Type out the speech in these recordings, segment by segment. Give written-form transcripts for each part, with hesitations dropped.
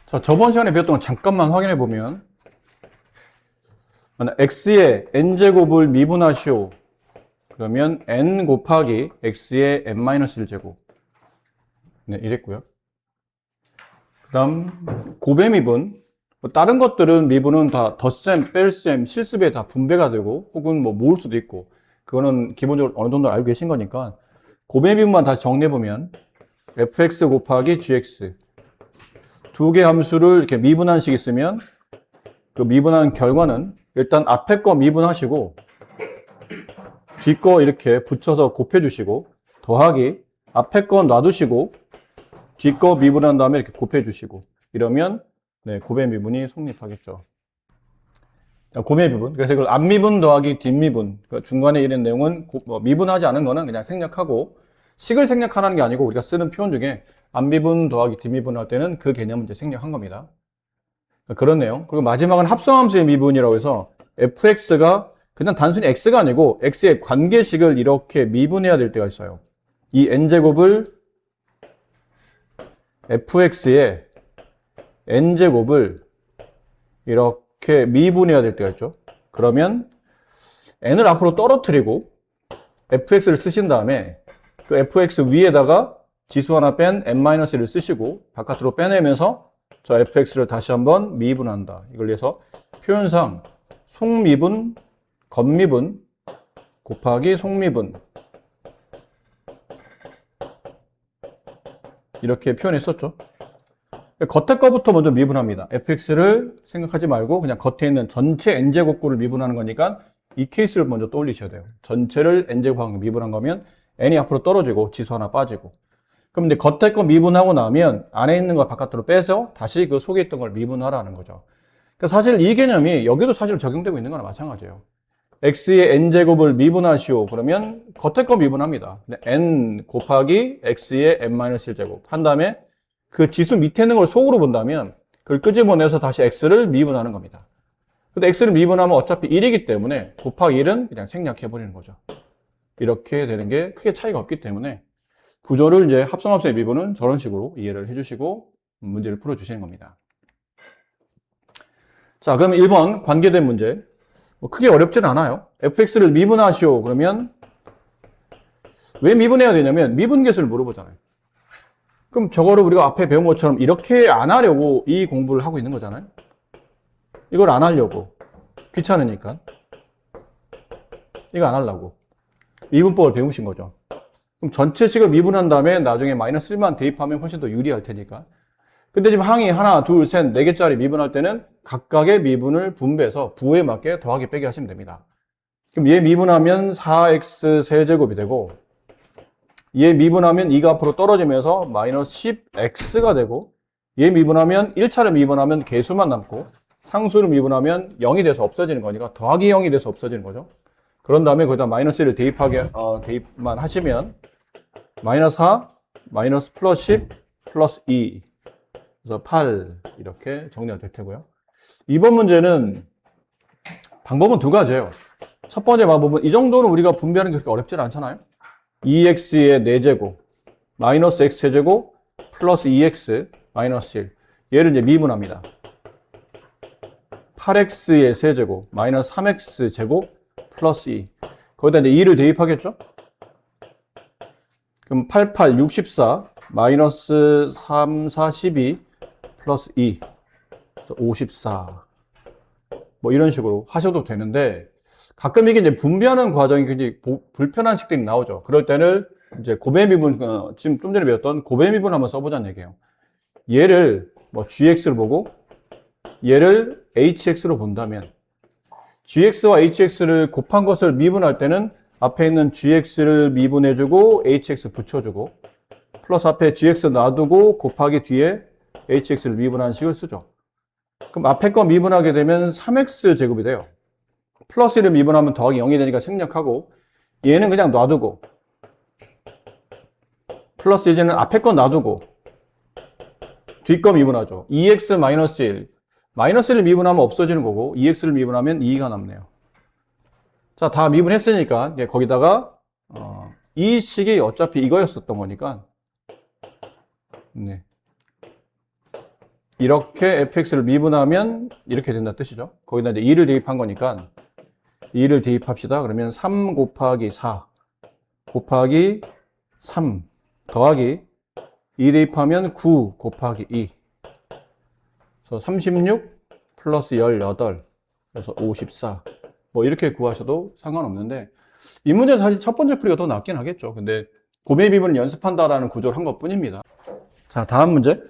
자, 저번 시간에 배웠던 거 잠깐만 확인해 보면, x의 n제곱을 미분하시오. 그러면 n 곱하기 x의 n-1제곱. 네, 이랬고요. 그 다음, 곱의 미분. 다른 것들은 미분은 다 덧셈, 뺄셈, 실습에 다 분배가 되고, 혹은 뭐 모을 수도 있고, 그거는 기본적으로 어느 정도 알고 계신 거니까, 곱의 미분만 다시 정리해 보면, fx 곱하기 gx. 두 개 함수를 이렇게 미분한 식이 있으면, 그 미분한 결과는 일단 앞에 거 미분하시고, 뒤 거 이렇게 붙여서 곱해 주시고, 더하기, 앞에 거 놔두시고, 뒤 거 미분한 다음에 이렇게 곱해 주시고, 이러면, 네, 곱의 미분이 성립하겠죠. 곱의 미분. 그래서 이걸 앞미분 더하기 뒷미분. 그러니까 중간에 이런 내용은 미분하지 않은 거는 그냥 생략하고, 식을 생략하는 게 아니고 우리가 쓰는 표현 중에 앞미분 더하기 뒷미분 할 때는 그 개념을 이제 생략한 겁니다. 그러니까 그런 내용. 그리고 마지막은 합성함수의 미분이라고 해서 fx가 그냥 단순히 x가 아니고 x의 관계식을 이렇게 미분해야 될 때가 있어요. 이 n제곱을 fx의 n제곱을 이렇게 미분해야 될 때가 있죠. 그러면 n을 앞으로 떨어뜨리고 fx를 쓰신 다음에 그 fx 위에다가 지수 하나 뺀 n-1을 쓰시고 바깥으로 빼내면서 저 fx를 다시 한번 미분한다. 이걸 위해서 표현상 속미분, 겉미분 곱하기 속미분 이렇게 표현했었죠. 겉에 거부터 먼저 미분합니다. fx를 생각하지 말고 그냥 겉에 있는 전체 n제곱구를 미분하는 거니까 이 케이스를 먼저 떠올리셔야 돼요. 전체를 n제곱하고 미분한 거면 n이 앞으로 떨어지고 지수 하나 빠지고. 그럼 이제 겉에 거 미분하고 나면 안에 있는 거 바깥으로 빼서 다시 그 속에 있던 걸 미분하라는 거죠. 그러니까 사실 이 개념이 여기도 사실 적용되고 있는 거나 마찬가지예요. x의 n제곱을 미분하시오. 그러면 겉에 거 미분합니다. n 곱하기 x의 n-1제곱 한 다음에 그 지수 밑에 있는 걸 속으로 본다면 그걸 끄집어내서 다시 x를 미분하는 겁니다. 근데 x를 미분하면 어차피 1이기 때문에 곱하기 1은 그냥 생략해버리는 거죠. 이렇게 되는 게 크게 차이가 없기 때문에 구조를 이제 합성합수의 미분은 저런 식으로 이해를 해주시고 문제를 풀어주시는 겁니다. 자, 그럼 1번 관계된 문제. 크게 어렵지는 않아요. fx를 미분하시오. 그러면 왜 미분해야 되냐면 미분계수를 물어보잖아요. 그럼 저거를 우리가 앞에 배운 것처럼 이렇게 안 하려고 이 공부를 하고 있는 거잖아요. 이걸 안 하려고. 귀찮으니까. 이거 안 하려고. 미분법을 배우신 거죠. 그럼 전체식을 미분한 다음에 나중에 마이너스 1만 대입하면 훨씬 더 유리할 테니까. 근데 지금 항이 하나, 둘, 셋, 네 개짜리 미분할 때는 각각의 미분을 분배해서 부호에 맞게 더하기 빼기 하시면 됩니다. 그럼 얘 미분하면 4x 세제곱이 되고 얘 미분하면 2가 앞으로 떨어지면서 마이너스 10x가 되고 얘 미분하면 1차를 미분하면 개수만 남고 상수를 미분하면 0이 돼서 없어지는 거니까 더하기 0이 돼서 없어지는 거죠. 그런 다음에 거기다 마이너스 1을 대입만 하시면 마이너스 4, 마이너스 플러스 10, 플러스 2 그래서 8 이렇게 정리가 될 테고요. 이번 문제는 방법은 두 가지예요. 첫 번째 방법은 이 정도는 우리가 분배하는 게 그렇게 어렵지 않잖아요. 2x의 4제곱 마이너스 x 세제곱 플러스 2x 마이너스 1 얘를 이제 미분합니다. 8x의 세제곱 마이너스 3x 제곱 플러스 2 거기다 이제 2를 대입하겠죠? 그럼 88, 64 마이너스 3, 4, 12 플러스 2 54 뭐 이런 식으로 하셔도 되는데 가끔 이게 이제 분배하는 과정이 굉장히 불편한 식들이 나오죠. 그럴 때는 이제 곱의 미분, 지금 좀 전에 배웠던 곱의 미분 한번 써보자는 얘기예요. 얘를 뭐 gx를 보고 얘를 hx로 본다면 gx와 hx를 곱한 것을 미분할 때는 앞에 있는 gx를 미분해주고 hx 붙여주고 플러스 앞에 gx 놔두고 곱하기 뒤에 hx를 미분한 식을 쓰죠. 그럼 앞에 거 미분하게 되면 3x 제곱이 돼요. 플러스 1을 미분하면 더하기 0이 되니까 생략하고 얘는 그냥 놔두고 플러스 이제는 앞에 거 놔두고 뒤 거 미분하죠. 2x 마이너스 1 마이너스 1을 미분하면 없어지는 거고 2x를 미분하면 2가 남네요. 자, 다 미분했으니까 거기다가 이 식이 어차피 이거였었던 거니까 네. 이렇게 fx를 미분하면 이렇게 된다 뜻이죠. 거기다 이제 2를 대입한 거니까 2를 대입합시다. 그러면 3 곱하기 4 곱하기 3 더하기 2 대입하면 9 곱하기 2. 그래서 36 플러스 18 그래서 54. 뭐 이렇게 구하셔도 상관없는데 이 문제는 사실 첫 번째 풀이가 더 낫긴 하겠죠. 근데 고배 미분을 연습한다라는 구조를 한 것뿐입니다. 자, 다음 문제.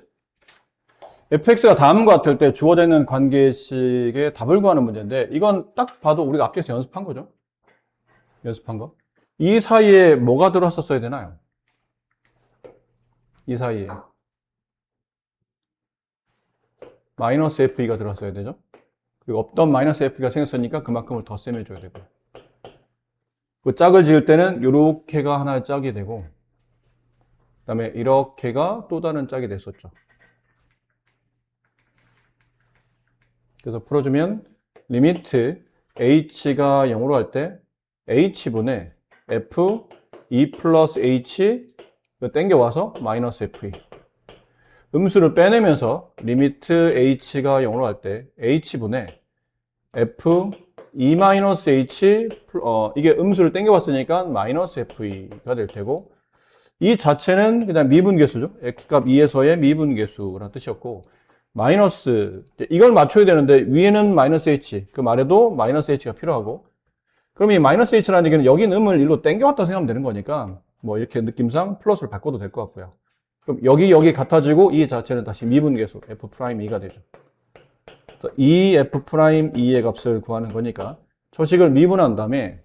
fx가 다음과 같을 때 주어져 있는 관계식의 답을 구하는 문제인데 이건 딱 봐도 우리가 앞에서 연습한 거죠. 연습한 거. 이 사이에 뭐가 들어왔었어야 되나요? 이 사이에 마이너스 f2가 들어왔어야 되죠. 그리고 없던 마이너스 f가 생겼으니까 그만큼을 더 셈해줘야 되고 그 짝을 지을 때는 이렇게가 하나의 짝이 되고 그 다음에 이렇게가 또 다른 짝이 됐었죠. 그래서 풀어주면 리미트 h가 0으로 할 때 h분의 f 2 플러스 h 땡겨와서 마이너스 f2 음수를 빼내면서 리미트 h가 0으로 할 때 h분의 f 2 마이너스 h 이게 음수를 땡겨왔으니까 마이너스 f2가 될 테고 이 자체는 그냥 미분계수죠. x값 2에서의 미분계수라는 뜻이었고 마이너스 이걸 맞춰야 되는데 위에는 마이너스 h 그 말에도 마이너스 h가 필요하고 그럼 이 마이너스 h라는 얘기는 여긴 음을 일로 땡겨왔다 생각하면 되는 거니까 뭐 이렇게 느낌상 플러스를 바꿔도 될 것 같고요. 그럼 여기 같아지고 이 자체는 다시 미분계수 f'2가 되죠. 그래서 이 f'2의 값을 구하는 거니까 초식을 미분한 다음에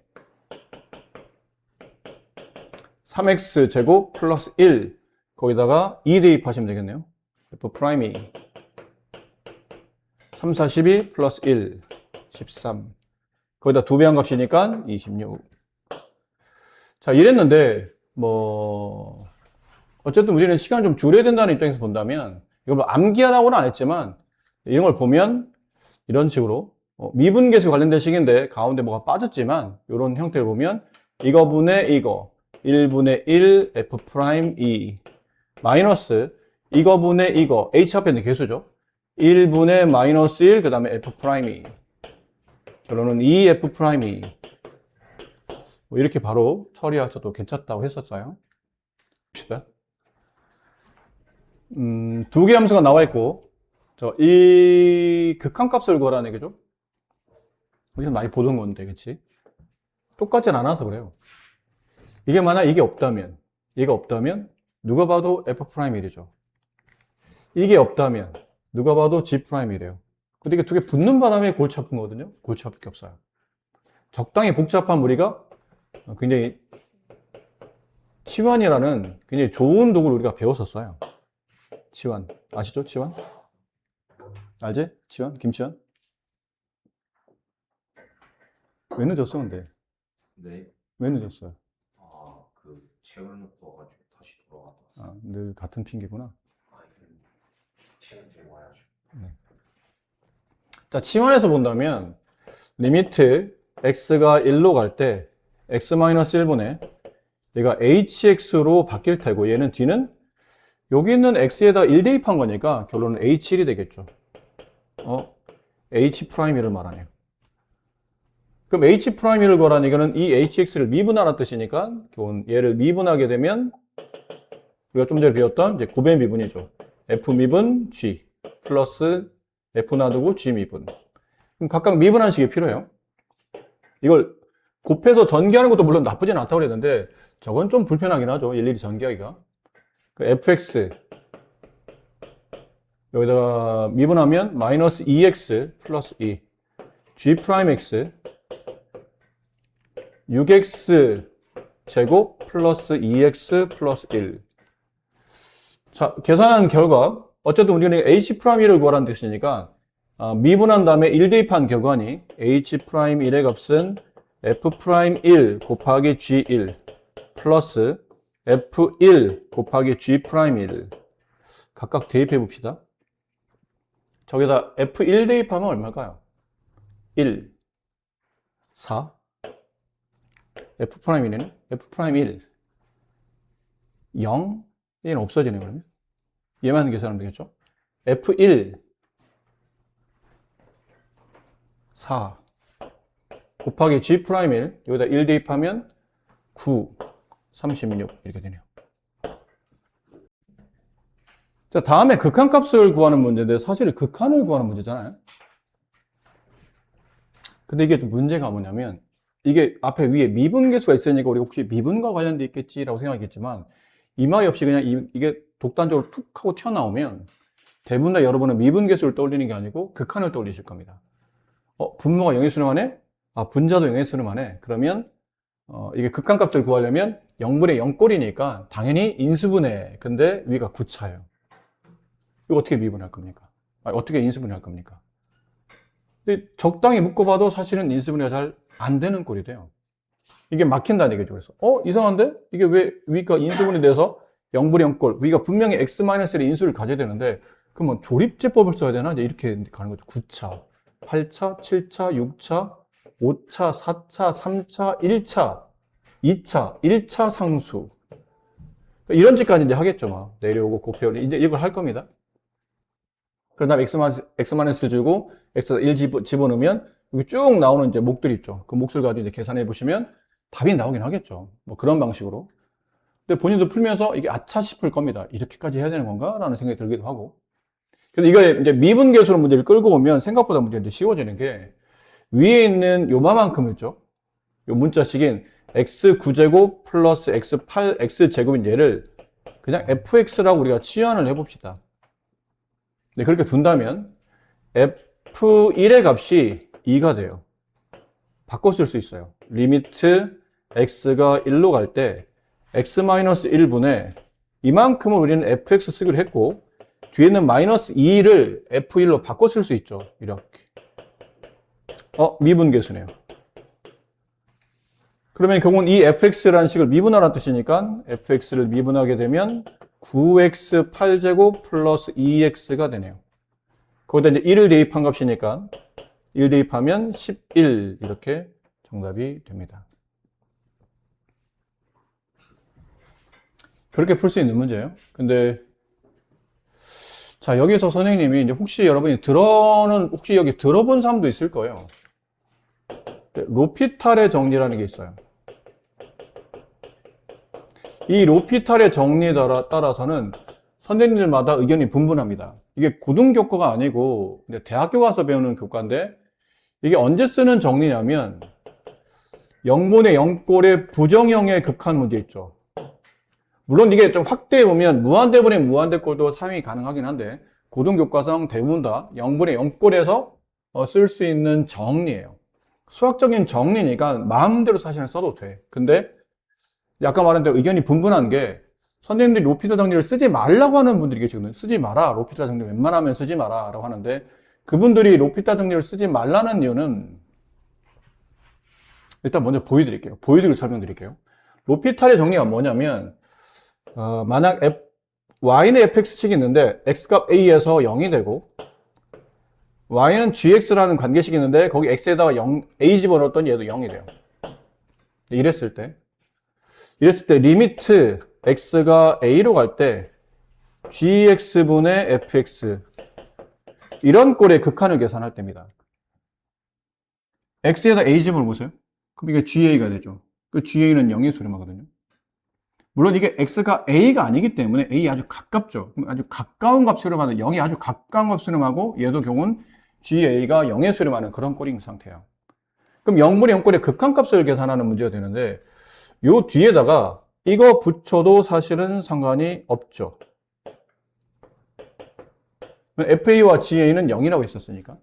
3x 제곱 플러스 1 거기다가 2 대입하시면 되겠네요. f'2 3, 4, 12 플러스 1 13 거기다 2배 한 값이니까 26. 자 이랬는데 뭐 어쨌든 우리는 시간을 좀 줄여야 된다는 입장에서 본다면 이걸 뭐 암기하라고는 안 했지만 이런 걸 보면 이런 식으로 미분계수 관련된 식인데 가운데 뭐가 빠졌지만 이런 형태를 보면 이거분의 이거 1분의 1 f'2 마이너스 이거분의 이거 h 앞에 있는 계수죠. 1분의 마이너스 1 그 다음에 f'2 결론은 2f'2 뭐 이렇게 바로 처리하셔도 괜찮다고 했었어요. 봅시다. 두 개의 함수가 나와 있고 이 극한값을 구하라는 얘기죠. 우리는 많이 보던 건데 그치? 똑같진 않아서 그래요. 이게 만약 이게 없다면 얘가 없다면 누가 봐도 f'1이죠. 이게 없다면 누가 봐도 g'1이래요. 근데 이게 두 개 붙는 바람에 골치 아픈 거거든요. 골치 아플 게 없어요. 적당히 복잡한 무리가 굉장히 치환이라는 굉장히 좋은 도구를 우리가 배웠었어요. 치환 아시죠? 치환? 알지? 치환? 김치환? 왜 늦었어 근데? 네. 왜 늦었어요? 아, 그 재활용도 와가지고 다시 돌아갔다 왔어. 늘 같은 핑계구나. 재활 들고 와야죠. 자, 치환해서 본다면 리미트 x가 1로 갈 때 x-1분의 얘가 hx로 바뀔 테고 얘는 뒤는 여기 있는 x에다 1 대입한 거니까 결론은 h1이 되겠죠. h'1을 말하네요. 그럼 h'1을 거라는 얘기는 이 hx를 미분하라는 뜻이니까 얘를 미분하게 되면 우리가 좀 전에 배웠던 이제 곱의 미분이죠. f 미분 g 플러스 f 놔두고 g 미분. 그럼 각각 미분하는 식이 필요해요. 이걸 곱해서 전개하는 것도 물론 나쁘진 않다고 그랬는데 저건 좀 불편하긴 하죠. 일일이 전개하기가. 그 fx 여기다가 미분하면 마이너스 2x 플러스 2 g'x 6x 제곱 플러스 2x 플러스 1. 자, 계산한 결과 어쨌든 우리는 h'1을 구하라는 뜻이니까 미분한 다음에 1 대입한 결과니 h'1의 값은 f'1 곱하기 g1 플러스 f1 곱하기 g'1 각각 대입해 봅시다. 저기다 f1 대입하면 얼마일까요? 1 4 f'1이네 f'1 0 얘는 없어지네 그러면 얘만 계산하면 되겠죠? F1 4 곱하기 G'1 여기다 1 대입하면 9 36 이렇게 되네요. 자, 다음에 극한값을 구하는 문제인데 사실은 극한을 구하는 문제잖아요. 근데 이게 좀 문제가 뭐냐면 이게 앞에 위에 미분계수가 있으니까 우리가 혹시 미분과 관련돼 있겠지라고 생각했겠지만 이 말이 없이 그냥 이게 독단적으로 툭 하고 튀어나오면 대부분 다 여러분은 미분계수를 떠올리는 게 아니고 극한을 떠올리실 겁니다. 분모가 0의 수렴하네? 분자도 0의 수렴하네? 그러면 이게 극한값을 구하려면 0분의 0꼴이니까 당연히 인수분해. 근데 위가 9차예요. 이거 어떻게 미분할 겁니까? 어떻게 인수분해할 겁니까? 근데 적당히 묶어봐도 사실은 인수분해가 잘 안 되는 꼴이 돼요. 이게 막힌다는 얘기죠. 그래서 이상한데? 이게 왜 위가 인수분해 돼서 0분의 0꼴 위가 분명히 x-1의 인수를 가져야 되는데 그러면 조립제법을 써야 되나? 이제 이렇게 가는 거죠. 9차, 8차, 7차, 6차, 5차, 4차, 3차, 1차, 2차, 1차 상수. 이런 짓까지 이제 하겠죠. 막 내려오고 곱해오고 이제 이걸 할 겁니다. 그런 다음에 x-를 주고 x에다 1 집어넣으면 여기 쭉 나오는 이제 목들이 있죠. 그 몫을 가지고 이제 계산해 보시면 답이 나오긴 하겠죠. 뭐 그런 방식으로. 근데 본인도 풀면서 이게 아차 싶을 겁니다. 이렇게까지 해야 되는 건가? 라는 생각이 들기도 하고. 그래서 이거 이제 미분계수로 문제를 끌고 오면 생각보다 문제가 이제 쉬워지는 게 위에 있는 요만큼을 있죠. 요 문자식인 x9제곱 플러스 x8 x제곱인 얘를 그냥 fx라고 우리가 치환을 해봅시다. 네, 그렇게 둔다면 f1의 값이 2가 돼요. 바꿔 쓸 수 있어요. 리미트 x가 1로 갈 때 x-1분의 이만큼을 우리는 fx 쓰기로 했고 뒤에는 마이너스 2를 f1로 바꿔 쓸 수 있죠. 이렇게. 미분계수네요. 그러면 결국은 이 fx라는 식을 미분하라는 뜻이니까 fx를 미분하게 되면 9x 8제곱 플러스 2x가 되네요. 거기다 이제 1을 대입한 값이니까 1 대입하면 11 이렇게 정답이 됩니다. 그렇게 풀 수 있는 문제예요. 근데 자, 여기서 선생님이 이제 혹시 여러분이 혹시 여기 들어본 사람도 있을 거예요. 로피탈의 정리라는 게 있어요. 이 로피탈의 정리에 따라서는 선생님들마다 의견이 분분합니다. 이게 고등교과가 아니고 대학교 가서 배우는 교과인데 이게 언제 쓰는 정리냐면 0분의 0꼴의 부정형의 극한 문제 있죠. 물론 이게 좀 확대해 보면 무한대분의 무한대꼴도 사용이 가능하긴 한데 고등교과상 대부분 다 0분의 0꼴에서 쓸 수 있는 정리예요. 수학적인 정리니까 마음대로 사실은 써도 돼. 근데 아까 말한 대로 의견이 분분한 게 선생님들이 로피탈 정리를 쓰지 말라고 하는 분들이 계시거든요. 쓰지 마라. 로피탈 정리 웬만하면 쓰지 마라 라고 하는데 그분들이 로피탈 정리를 쓰지 말라는 이유는 일단 먼저 보여드릴게요. 보여드리고 설명드릴게요. 로피탈의 정리가 뭐냐면 만약 y는 fx식이 있는데 x값 a에서 0이 되고 y는 gx라는 관계식이 있는데 거기 x에다가 a 집어넣었더니 얘도 0이 돼요. 이랬을 때 리미트 x가 a로 갈 때 gx분의 fx 이런 꼴의 극한을 계산할 때입니다. x에다 a 집어넣어 보세요. 그럼 이게 ga가 되죠. 그 ga는 0에 수렴하거든요. 물론 이게 x가 a가 아니기 때문에 a 아주 가깝죠. 아주 가까운 값 수렴하는 0이 아주 가까운 값 수렴하고 얘도 경우는 ga가 0에 수렴하는 그런 꼴인 상태예요. 그럼 0분의 0꼴의 극한값을 계산하는 문제가 되는데 요 뒤에다가 이거 붙여도 사실은 상관이 없죠. fa와 ga는 0이라고 했었으니까.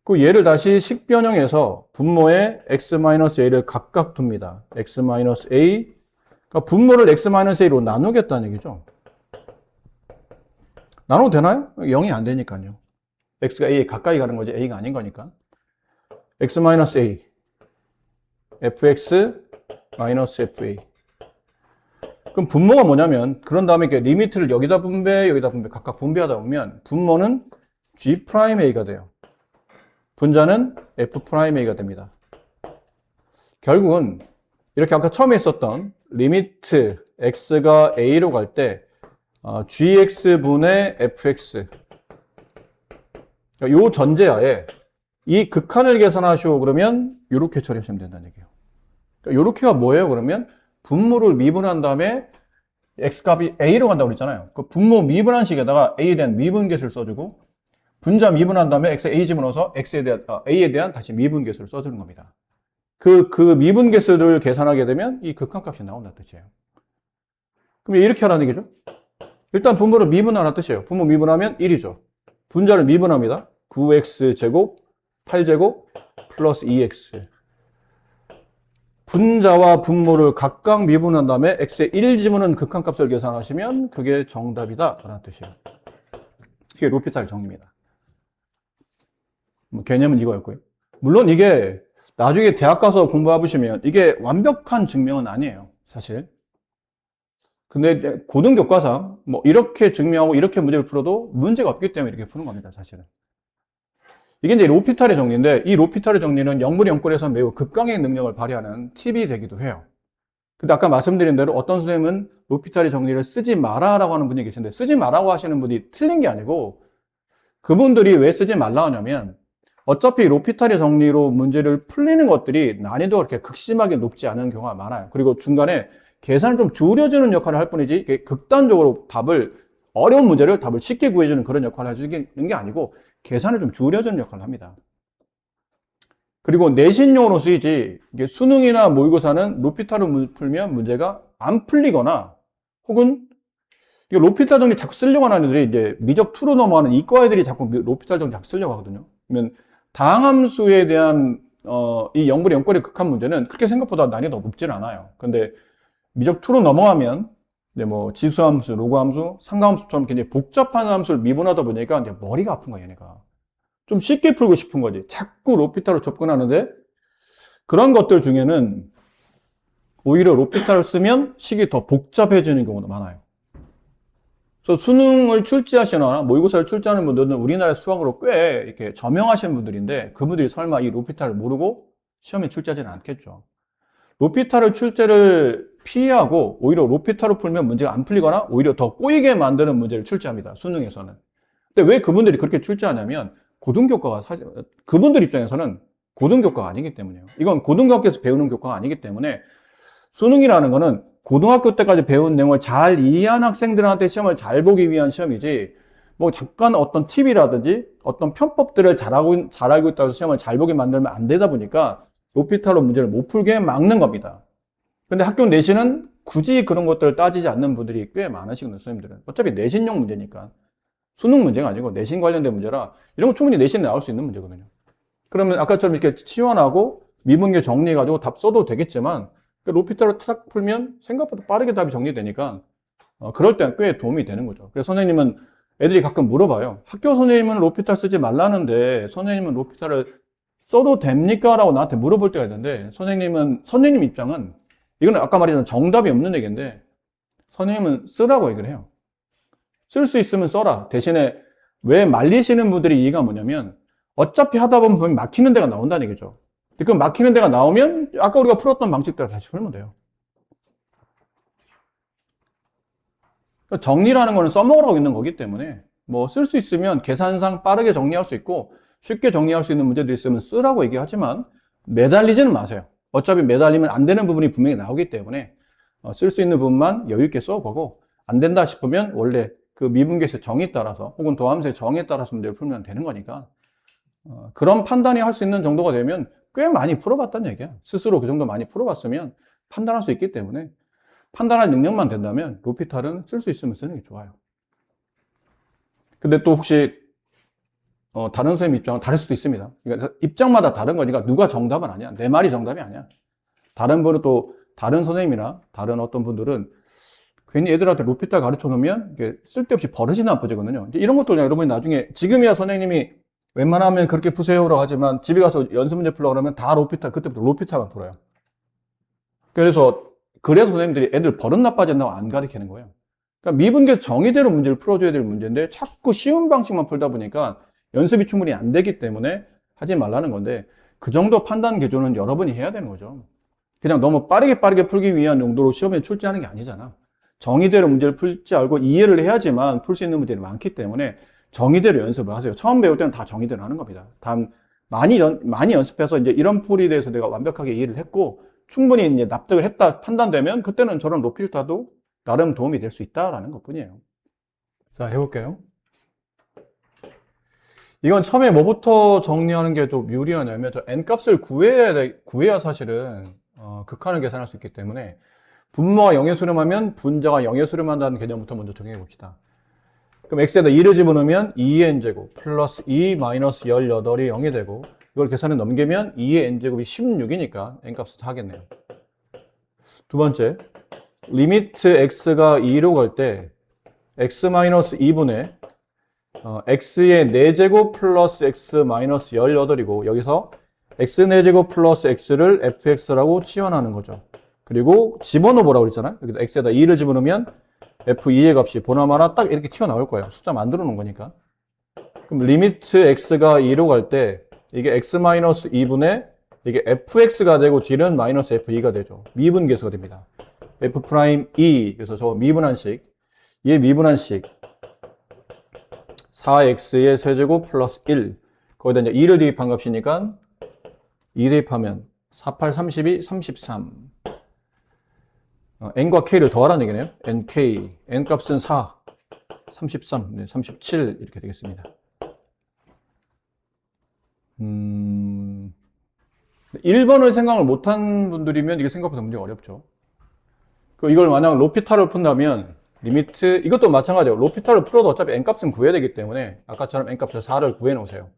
그 얘를 다시 식변형에서 분모에 x-a를 각각 둡니다. x-a 그러니까 분모를 x-a로 나누겠다는 얘기죠. 나눠도 되나요? 0이 안 되니까요. x가 a에 가까이 가는 거지 a가 아닌 거니까. x-a fx-fa 그럼 분모가 뭐냐면 그런 다음에 이렇게 리미트를 여기다 분배 각각 분배하다 보면 분모는 G'A가 돼요. 분자는 F'A가 됩니다. 결국은 이렇게 아까 처음에 있었던 리미트 x가 a로 갈 때 gx분의 fx 그러니까 요 전제하에 이 극한을 계산하시오 그러면 이렇게 처리하시면 된다는 얘기예요. 그러니까 요렇게가 뭐예요? 그러면 분모를 미분한 다음에 x값이 a로 간다고 그랬잖아요. 그 분모 미분한 식에다가 a에 대한 미분계수를 써주고 분자 미분한 다음에 x에 a 집어넣어서 a에 대한 다시 미분계수를 써주는 겁니다. 그 미분계수를 계산하게 되면 이 극한값이 나온다는 뜻이에요. 그럼 이렇게 하라는 얘기죠. 일단 분모를 미분하라는 뜻이에요. 분모 미분하면 1이죠. 분자를 미분합니다. 9x제곱 8제곱 플러스 2x. 분자와 분모를 각각 미분한 다음에 x에 1 집어넣은 극한값을 계산하시면 그게 정답이다 라는 뜻이에요. 이게 로피탈 정리입니다. 뭐 개념은 이거였고요. 물론 이게 나중에 대학 가서 공부해 보시면 이게 완벽한 증명은 아니에요, 사실. 근데 고등교과상 뭐 이렇게 증명하고 이렇게 문제를 풀어도 문제가 없기 때문에 이렇게 푸는 겁니다, 사실은. 이게 이제 로피탈의 정리인데 이 로피탈의 정리는 영분 영꼴에서 매우 급강의 능력을 발휘하는 팁이 되기도 해요. 근데 아까 말씀드린 대로 어떤 선생님은 로피탈의 정리를 쓰지 마라라고 하는 분이 계신데 쓰지 마라고 하시는 분이 틀린 게 아니고 그분들이 왜 쓰지 말라 하냐면 어차피 로피탈의 정리로 문제를 풀리는 것들이 난이도가 그렇게 극심하게 높지 않은 경우가 많아요. 그리고 중간에 계산을 좀 줄여주는 역할을 할 뿐이지 이게 극단적으로 어려운 문제를 답을 쉽게 구해주는 그런 역할을 해주는 게 아니고 계산을 좀 줄여주는 역할을 합니다. 그리고 내신용으로 쓰이지 이게 수능이나 모의고사는 로피탈을 풀면 문제가 안 풀리거나 혹은 이게 로피탈 정리 자꾸 쓰려고 하는 애들이 이제 미적 2로 넘어가는 이과 애들이 자꾸 로피탈 정리 자꾸 쓰려고 하거든요. 그러면 다항함수에 대한 이 영분의 영꼴의 극한 문제는 그렇게 생각보다 난이도가 높지는 않아요. 근데 미적 2로 넘어가면 이제 뭐 지수함수, 로그함수, 상가함수처럼 굉장히 복잡한 함수를 미분하다 보니까 이제 머리가 아픈 거야, 얘네가. 좀 쉽게 풀고 싶은 거지. 자꾸 로피탈로 접근하는데 그런 것들 중에는 오히려 로피탈을 쓰면 식이 더 복잡해지는 경우도 많아요. 그래서 수능을 출제하시거나 모의고사를 출제하는 분들은 우리나라 수학으로 꽤 이렇게 저명하신 분들인데 그분들이 설마 이 로피탈을 모르고 시험에 출제하지는 않겠죠. 로피탈을 출제를 피하고 오히려 로피탈을 풀면 문제가 안 풀리거나 오히려 더 꼬이게 만드는 문제를 출제합니다. 수능에서는. 근데 왜 그분들이 그렇게 출제하냐면 고등교과가 사실 그분들 입장에서는 고등교과가 아니기 때문이에요. 이건 고등학교에서 배우는 교과가 아니기 때문에 수능이라는 거는 고등학교 때까지 배운 내용을 잘 이해한 학생들한테 시험을 잘 보기 위한 시험이지 뭐 잠깐 어떤 팁이라든지 어떤 편법들을 잘 알고 있다고 해서 시험을 잘 보게 만들면 안 되다 보니까 로피탈로 문제를 못 풀게 막는 겁니다. 근데 학교 내신은 굳이 그런 것들을 따지지 않는 분들이 꽤 많으시거든요, 선생님들은. 어차피 내신용 문제니까. 수능 문제가 아니고 내신 관련된 문제라 이런 거 충분히 내신에 나올 수 있는 문제거든요. 그러면 아까처럼 이렇게 치환하고 미분계 정리해가지고 답 써도 되겠지만 로피탈을 탁 풀면 생각보다 빠르게 답이 정리되니까 그럴 때는 꽤 도움이 되는 거죠. 그래서 선생님은 애들이 가끔 물어봐요. 학교 선생님은 로피탈 쓰지 말라는데 선생님은 로피탈을 써도 됩니까? 라고 나한테 물어볼 때가 있는데 선생님 입장은 이건 아까 말했던 정답이 없는 얘기인데 선생님은 쓰라고 얘기를 해요. 쓸 수 있으면 써라. 대신에 왜 말리시는 분들이 이해가 뭐냐면 어차피 하다 보면 막히는 데가 나온다는 얘기죠. 그 막히는 데가 나오면 아까 우리가 풀었던 방식대로 다시 풀면 돼요. 정리라는 거는 써먹으라고 있는 거기 때문에 뭐 쓸 수 있으면 계산상 빠르게 정리할 수 있고 쉽게 정리할 수 있는 문제들이 있으면 쓰라고 얘기하지만 매달리지는 마세요. 어차피 매달리면 안 되는 부분이 분명히 나오기 때문에 쓸 수 있는 부분만 여유 있게 써보고 안 된다 싶으면 원래 그 미분계수의 정의에 따라서 혹은 도함수의 정의에 따라서 문제를 풀면 되는 거니까 그런 판단이 할 수 있는 정도가 되면 꽤 많이 풀어봤다는 얘기야. 스스로 그 정도 많이 풀어봤으면 판단할 수 있기 때문에 판단할 능력만 된다면 로피탈은 쓸 수 있으면 쓰는 게 좋아요. 근데 또 혹시 다른 선생님 입장은 다를 수도 있습니다. 그러니까 입장마다 다른 거니까 누가 정답은 아니야. 내 말이 정답이 아니야. 다른 분은 또 다른 선생님이나 다른 어떤 분들은 괜히 애들한테 로피탈 가르쳐 놓으면 이게 쓸데없이 버릇이 나빠지거든요. 이런 것도 여러분이 나중에 지금이야 선생님이 웬만하면 그렇게 푸세요라고 하지만 집에 가서 연습 문제 풀려고 그러면 다 로피탈, 그때부터 로피탈만 풀어요. 그래서 선생님들이 애들 버릇 나빠진다고 안 가르치는 거예요. 그러니까 미분계 정의대로 문제를 풀어줘야 될 문제인데 자꾸 쉬운 방식만 풀다 보니까 연습이 충분히 안 되기 때문에 하지 말라는 건데 그 정도 판단 기조는 여러분이 해야 되는 거죠. 그냥 너무 빠르게 풀기 위한 용도로 시험에 출제하는 게 아니잖아. 정의대로 문제를 풀 줄 알고 이해를 해야지만 풀 수 있는 문제들이 많기 때문에 정의대로 연습을 하세요. 처음 배울 때는 다 정의대로 하는 겁니다. 많이 연습해서 이제 이런 풀에 대해서 내가 완벽하게 이해를 했고, 충분히 이제 납득을 했다 판단되면, 그때는 저런 로필타도 나름 도움이 될 수 있다라는 것 뿐이에요. 자, 해볼게요. 이건 처음에 뭐부터 정리하는 게 더 유리하냐면, 저 n값을 구해야 사실은, 극한을 계산할 수 있기 때문에, 분모가 0에 수렴하면 분자가 0에 수렴한다는 개념부터 먼저 적용해 봅시다. 그럼 x에다 2를 집어넣으면 2의 n제곱 플러스 2 마이너스 18이 0이 되고, 이걸 계산에 넘기면 2의 n제곱이 16이니까 n값을 하겠네요. 두 번째, 리미트 x가 2로 갈 때 x 마이너스 2분의 x의 4제곱 플러스 x 마이너스 18이고, 여기서 x 4제곱 플러스 x를 fx라고 치환하는 거죠. 그리고 집어넣어 보라고 그랬잖아요. 여기다 x에다 2를 집어넣으면 f2의 값이 보나마나 딱 이렇게 튀어나올 거예요. 숫자 만들어 놓은 거니까. 그럼 리미트 x가 2로 갈 때 이게 x 마이너스 2분의 이게 fx가 되고 d는 마이너스 f2가 되죠. 미분계수가 됩니다. f 프라임 2, 그래서 저 미분한식, 얘 미분한식 4x의 세제곱 플러스 1, 거기다 이제 2를 대입한 값이니까 2 대입하면 4, 8, 32, 33. n과 k를 더하라는 얘기네요. nk, n값은 4, 33, 37 이렇게 되겠습니다. 1번을 생각을 못한 분들이면 이게 생각보다 문제가 어렵죠. 이걸 만약 로피탈을 푼다면 리미트, 이것도 마찬가지예요. 로피탈을 풀어도 어차피 n값은 구해야 되기 때문에 아까처럼 n값을 4를 구해 놓으세요.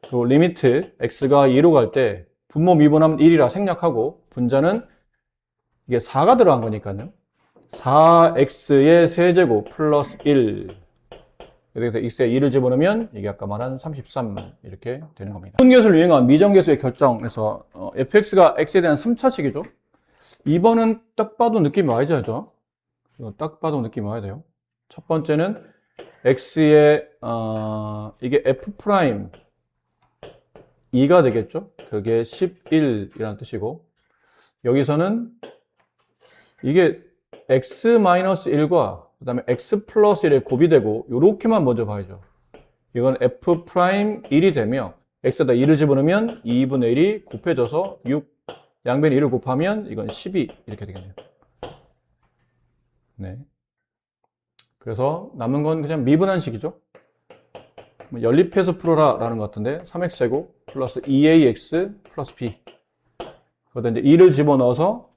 그리고 리미트 x가 2로 갈 때 분모 미분하면 1이라 생략하고, 분자는 이게 4가 들어간 거니까요. 4x의 세제곱 플러스 1. 여기서 x에 2를 집어넣으면 이게 아까 말한 33 이렇게 되는 겁니다. 미분계수를 이용한 미정계수의 결정에서 fx가 x에 대한 3차식이죠. 2번은 딱 봐도 느낌이 와야죠. 이거 딱 봐도 느낌이 와야 돼요. 첫 번째는 x의 이게 f 프라임 2가 되겠죠. 그게 11이라는 뜻이고, 여기서는 이게 x-1과 그 다음에 x 플러스 1의 곱이 되고, 요렇게만 먼저 봐야죠. 이건 f 프라임 1이 되며 x에다 2를 집어넣으면 2분의 1이 곱해져서 6, 양변에 1을 곱하면 이건 12 이렇게 되겠네요. 네. 그래서 남은 건 그냥 미분한식이죠. 연립해서 풀어라 라는 것 같은데, 3x제곱 플러스 2ax 플러스 b, 거기다 이제 2를 집어넣어서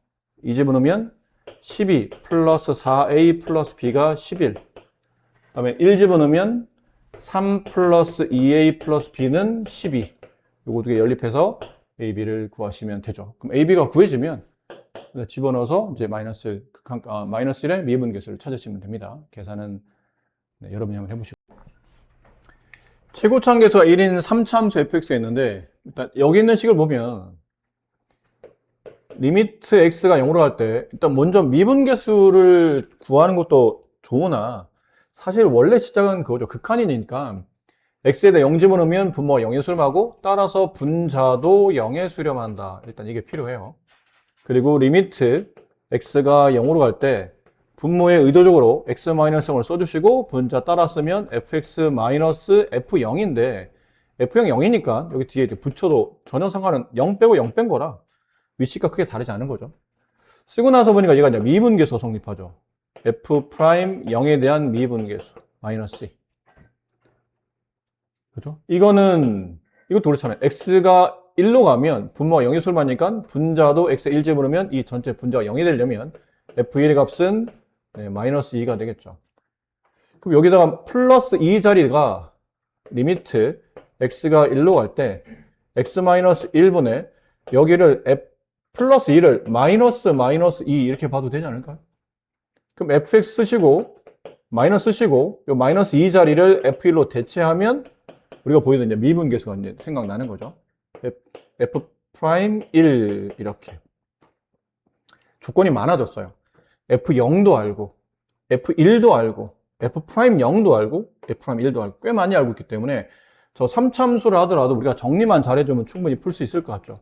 2 집어넣으면 12 플러스 4a 플러스 b가 11. 그 다음에 1 집어넣으면 3 플러스 2a 플러스 b는 12. 요거 두 개 연립해서 a, b를 구하시면 되죠. 그럼 a, b가 구해지면 집어넣어서 이제 마이너스 1의 미분계수를 찾으시면 됩니다. 계산은 여러분이 한번 해보시고. 최고차함계수가 1인 3차함수 fx가 있는데, 일단 여기 있는 식을 보면 리미트 x가 0으로 갈 때 일단 먼저 미분계수를 구하는 것도 좋으나, 사실 원래 시작은 그거죠. 극한이니까 x에다 0 집어넣으면 분모가 0에 수렴하고, 따라서 분자도 0에 수렴한다. 일단 이게 필요해요. 그리고 리미트 x가 0으로 갈 때 분모에 의도적으로 x-0을 써주시고, 분자 따라 쓰면 fx-f0인데 f0이 0이니까 여기 뒤에 붙여도 전혀 상관은 0 빼고 0 뺀 거라 위치가 크게 다르지 않은 거죠. 쓰고 나서 보니까 얘가 이제 미분계수가 성립하죠. f 프라임 0에 대한 미분계수 마이너스 c. 그죠? 이것도 그렇잖아요. x가 1로 가면 분모가 0에 수렴하니까 분자도 x에 1 집어넣으면 이 전체 분자가 0이 되려면 f1의 값은 마이너스 2가 되겠죠. 그럼 여기다가 플러스 2 자리가 리미트 x가 1로 갈 때 x-1분의 여기를 플러스 2를 마이너스 2 이렇게 봐도 되지 않을까요? 그럼 fx 쓰시고 마이너스 쓰시고 요 마이너스 2 자리를 f1로 대체하면 우리가 보이던 이제 미분계수가 이제 생각나는 거죠. f 프라임 1 이렇게 조건이 많아졌어요. f0도 알고 f1도 알고 f 프라임 0도 알고 f 프라임 1도 알고 꽤 많이 알고 있기 때문에 저 3차함수를 하더라도 우리가 정리만 잘해주면 충분히 풀 수 있을 것 같죠.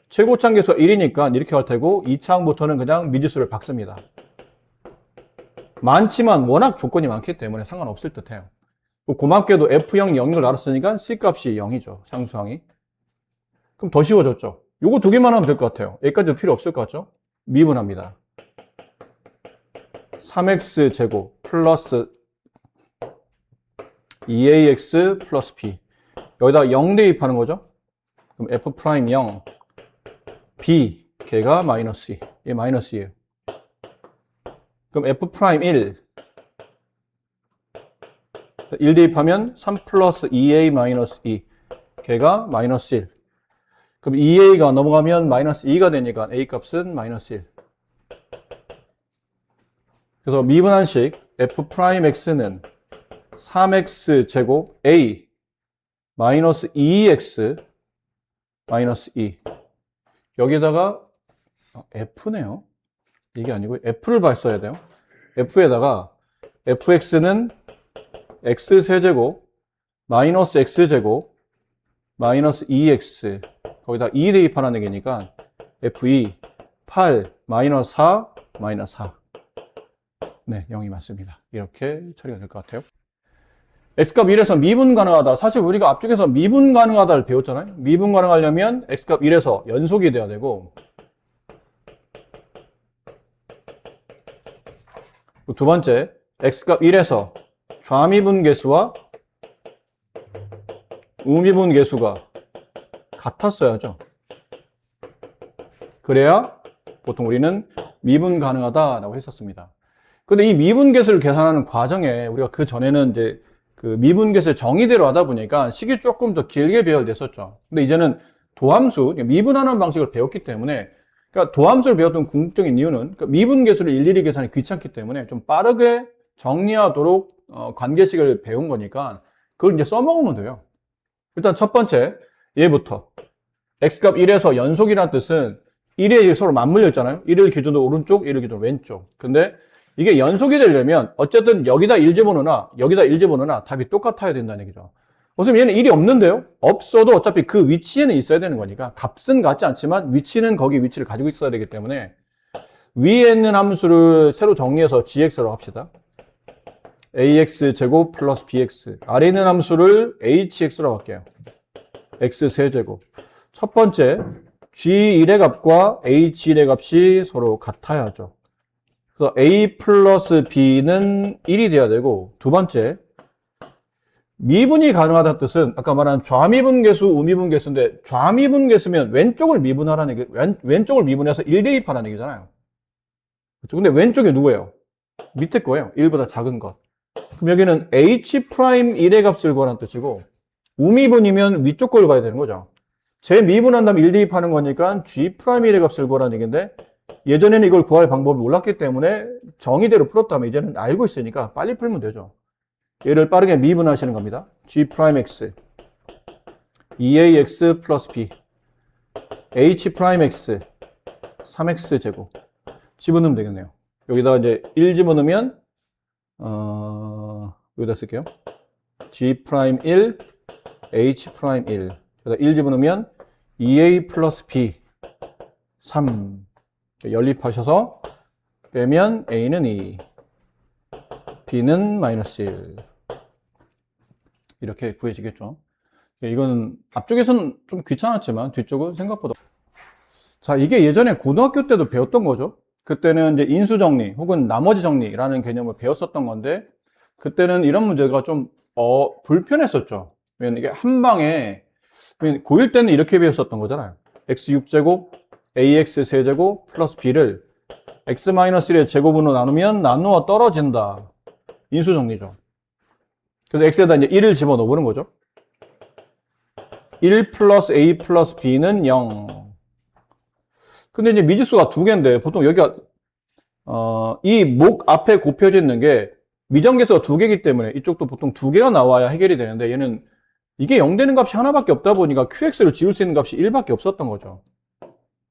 최고차함계수가 1이니까 이렇게 갈 테고 2차함부터는 그냥 미지수를 박습니다. 많지만 워낙 조건이 많기 때문에 상관없을 듯 해요. 고맙게도 F0, 0인 걸 알았으니까 C값이 0이죠. 상수항이. 그럼 더 쉬워졌죠. 요거 두 개만 하면 될 것 같아요. 여기까지도 필요 없을 것 같죠? 미분합니다. 3x 제곱 플러스 2ax 플러스 b. 여기다 0 대입하는 거죠. 그럼 f 프라임 0, b, 걔가 마이너스 2. 얘 마이너스 2예요. 그럼 f 프라임 1. 1 대입하면 3 플러스 2a 마이너스 2. 걔가 마이너스 1. 그럼 2a가 넘어가면 마이너스 2가 되니까 a 값은 마이너스 1. 그래서 미분한식 f 프라임 x는 3x 제곱 a 마이너스 2x 마이너스 2. 여기다가 f네요. 이게 아니고 f를 써야 돼요. f에다가 fx는 x 세제곱 마이너스 x제곱 마이너스 2x 거기다 2 대입하라는 얘기니까 f2 8 마이너스 4 마이너스 4. 네, 0이 맞습니다. 이렇게 처리가 될 것 같아요. x값 1에서 미분 가능하다. 사실 우리가 앞쪽에서 미분 가능하다를 배웠잖아요. 미분 가능하려면 x값 1에서 연속이 돼야 되고, 두 번째 x값 1에서 좌미분 계수와 우미분 계수가 같았어야죠. 그래야 보통 우리는 미분 가능하다라고 했었습니다. 근데 이 미분 계수를 계산하는 과정에 우리가 그 전에는 이제 그 미분 계수를 정의대로 하다 보니까 식이 조금 더 길게 배열됐었죠. 근데 이제는 도함수, 미분하는 방식을 배웠기 때문에, 그러니까 도함수를 배웠던 궁극적인 이유는 그러니까 미분 계수를 일일이 계산하기 귀찮기 때문에 좀 빠르게 정리하도록 관계식을 배운 거니까 그걸 이제 써먹으면 돼요. 일단 첫 번째 얘부터 x값 1에서 연속이라는 뜻은 1에 1 서로 맞물려 있잖아요. 1을 기준으로 오른쪽, 1을 기준으로 왼쪽. 근데 이게 연속이 되려면 어쨌든 여기다 1 집어넣으나 여기다 1 집어넣으나 답이 똑같아야 된다는 얘기죠. 선생님 얘는 1이 없는데요? 없어도 어차피 그 위치에는 있어야 되는 거니까 값은 같지 않지만 위치는 거기 위치를 가지고 있어야 되기 때문에 위에 있는 함수를 새로 정리해서 gx로 합시다. ax 제곱 플러스 bx. 아래 있는 함수를 hx로 할게요. x 세제곱. 첫 번째 g1의 값과 h1의 값이 서로 같아야죠. 그래서 a 플러스 b는 1이 돼야 되고, 두 번째 미분이 가능하다는 뜻은 아까 말한 좌미분 계수, 우미분 계수인데 좌미분 계수면 왼쪽을 미분하라는 얘기, 왼쪽을 미분해서 1 대입하라는 얘기잖아요. 그렇죠? 근데 왼쪽이 누구예요? 밑에 거예요. 1보다 작은 것. 그럼 여기는 h 프라임 1의 값을 구하라는 뜻이고, 우미분이면 위쪽 걸 봐야 되는 거죠. 제 미분한 다음 1 대입하는 거니까 g 프라임 1의 값을 구하라는 얘기인데, 예전에는 이걸 구할 방법을 몰랐기 때문에 정의대로 풀었다면 이제는 알고 있으니까 빨리 풀면 되죠. 얘를 빠르게 미분하시는 겁니다. g 프라임 x 2ax 플러스 b h 프라임 x 3x 제곱 집어넣으면 되겠네요. 여기다가 이제 1 집어넣으면 여기다 쓸게요. g 프라임 1 h 프라임 1 여기다 1 집어넣으면 2a 플러스 b 3 연립하셔서 빼면 a는 2 b는 마이너스 1 이렇게 구해지겠죠. 이거는 앞쪽에서는 좀 귀찮았지만 뒤쪽은 생각보다. 자, 이게 예전에 고등학교 때도 배웠던 거죠. 그때는 이제 인수정리 혹은 나머지 정리라는 개념을 배웠었던 건데, 그때는 이런 문제가 좀 불편했었죠. 왜냐면 이게 한 방에, 고1 때는 이렇게 배웠었던 거잖아요. x6제곱 ax 세제곱 플러스 b를 x-1의 제곱으로 나누면 나누어 떨어진다. 인수정리죠. 그래서 x에다 이제 1을 집어넣어 보는 거죠. 1 플러스 a 플러스 b는 0. 근데 이제 미지수가 두 개인데, 보통 여기가, 이 목 앞에 곱혀져 있는 게 미정계수가 두 개이기 때문에 이쪽도 보통 두 개가 나와야 해결이 되는데, 얘는 이게 0 되는 값이 하나밖에 없다 보니까 qx를 지울 수 있는 값이 1밖에 없었던 거죠.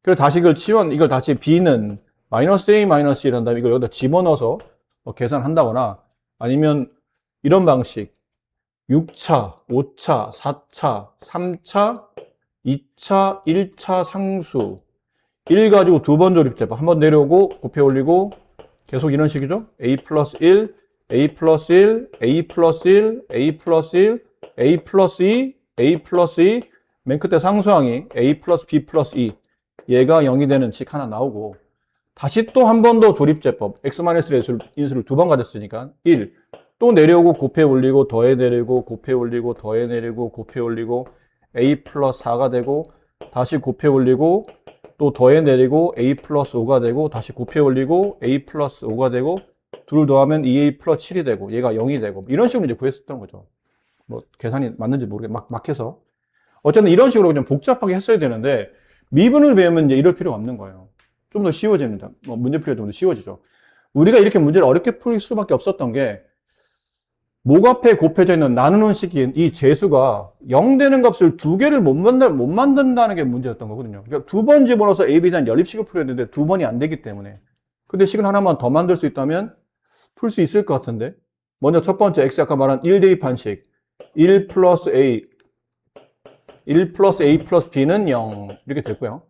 그래서 다시 이걸 다시 b는 마이너스 a 마이너스 1 한 다음에 이걸 여기다 집어넣어서 계산한다거나, 아니면 이런 방식 6차, 5차, 4차, 3차, 2차, 1차 상수 1 가지고 두 번 조립제법 한 번 내려오고 곱해 올리고 계속 이런 식이죠. a 플러스 1, A 플러스 1, A 플러스 1, A 플러스 1, A 플러스 2, A 플러스 2, 맨 끝에 상수항이 A 플러스 B 플러스 2. 얘가 0이 되는 식 하나 나오고, 다시 또 한 번 더 조립제법. x-1의 인수를 두 번 가졌으니까 1. 또 내려오고 곱해 올리고 더해 내리고 곱해 올리고 더해 내리고 곱해 올리고 A 플러스 4가 되고, 다시 곱해 올리고 또 더해 내리고 A 플러스 5가 되고, 다시 곱해 올리고 A 플러스 5가 되고, 둘 더하면 2A 플러스 7이 되고, 얘가 0이 되고, 이런 식으로 이제 구했었던 거죠. 뭐 계산이 맞는지 모르겠, 막 해서. 어쨌든 이런 식으로 그냥 복잡하게 했어야 되는데, 미분을 배우면 이제 이럴 필요가 없는 거예요. 좀 더 쉬워집니다. 문제 풀이가 좀 더 쉬워지죠. 우리가 이렇게 문제를 어렵게 풀 수밖에 없었던 게, 목 앞에 곱해져 있는 나누는 식인 이 재수가 0 되는 값을 두 개를 못 만든다는 게 문제였던 거거든요. 그러니까 두 번 집어넣어서 AB에 대한 연립식을 풀어야 되는데 두 번이 안 되기 때문에. 근데 식을 하나만 더 만들 수 있다면 풀 수 있을 것 같은데. 먼저 첫 번째, X 아까 말한 1 대입한식. 1 플러스 A, 1 플러스 A 플러스 B는 0. 이렇게 됐고요.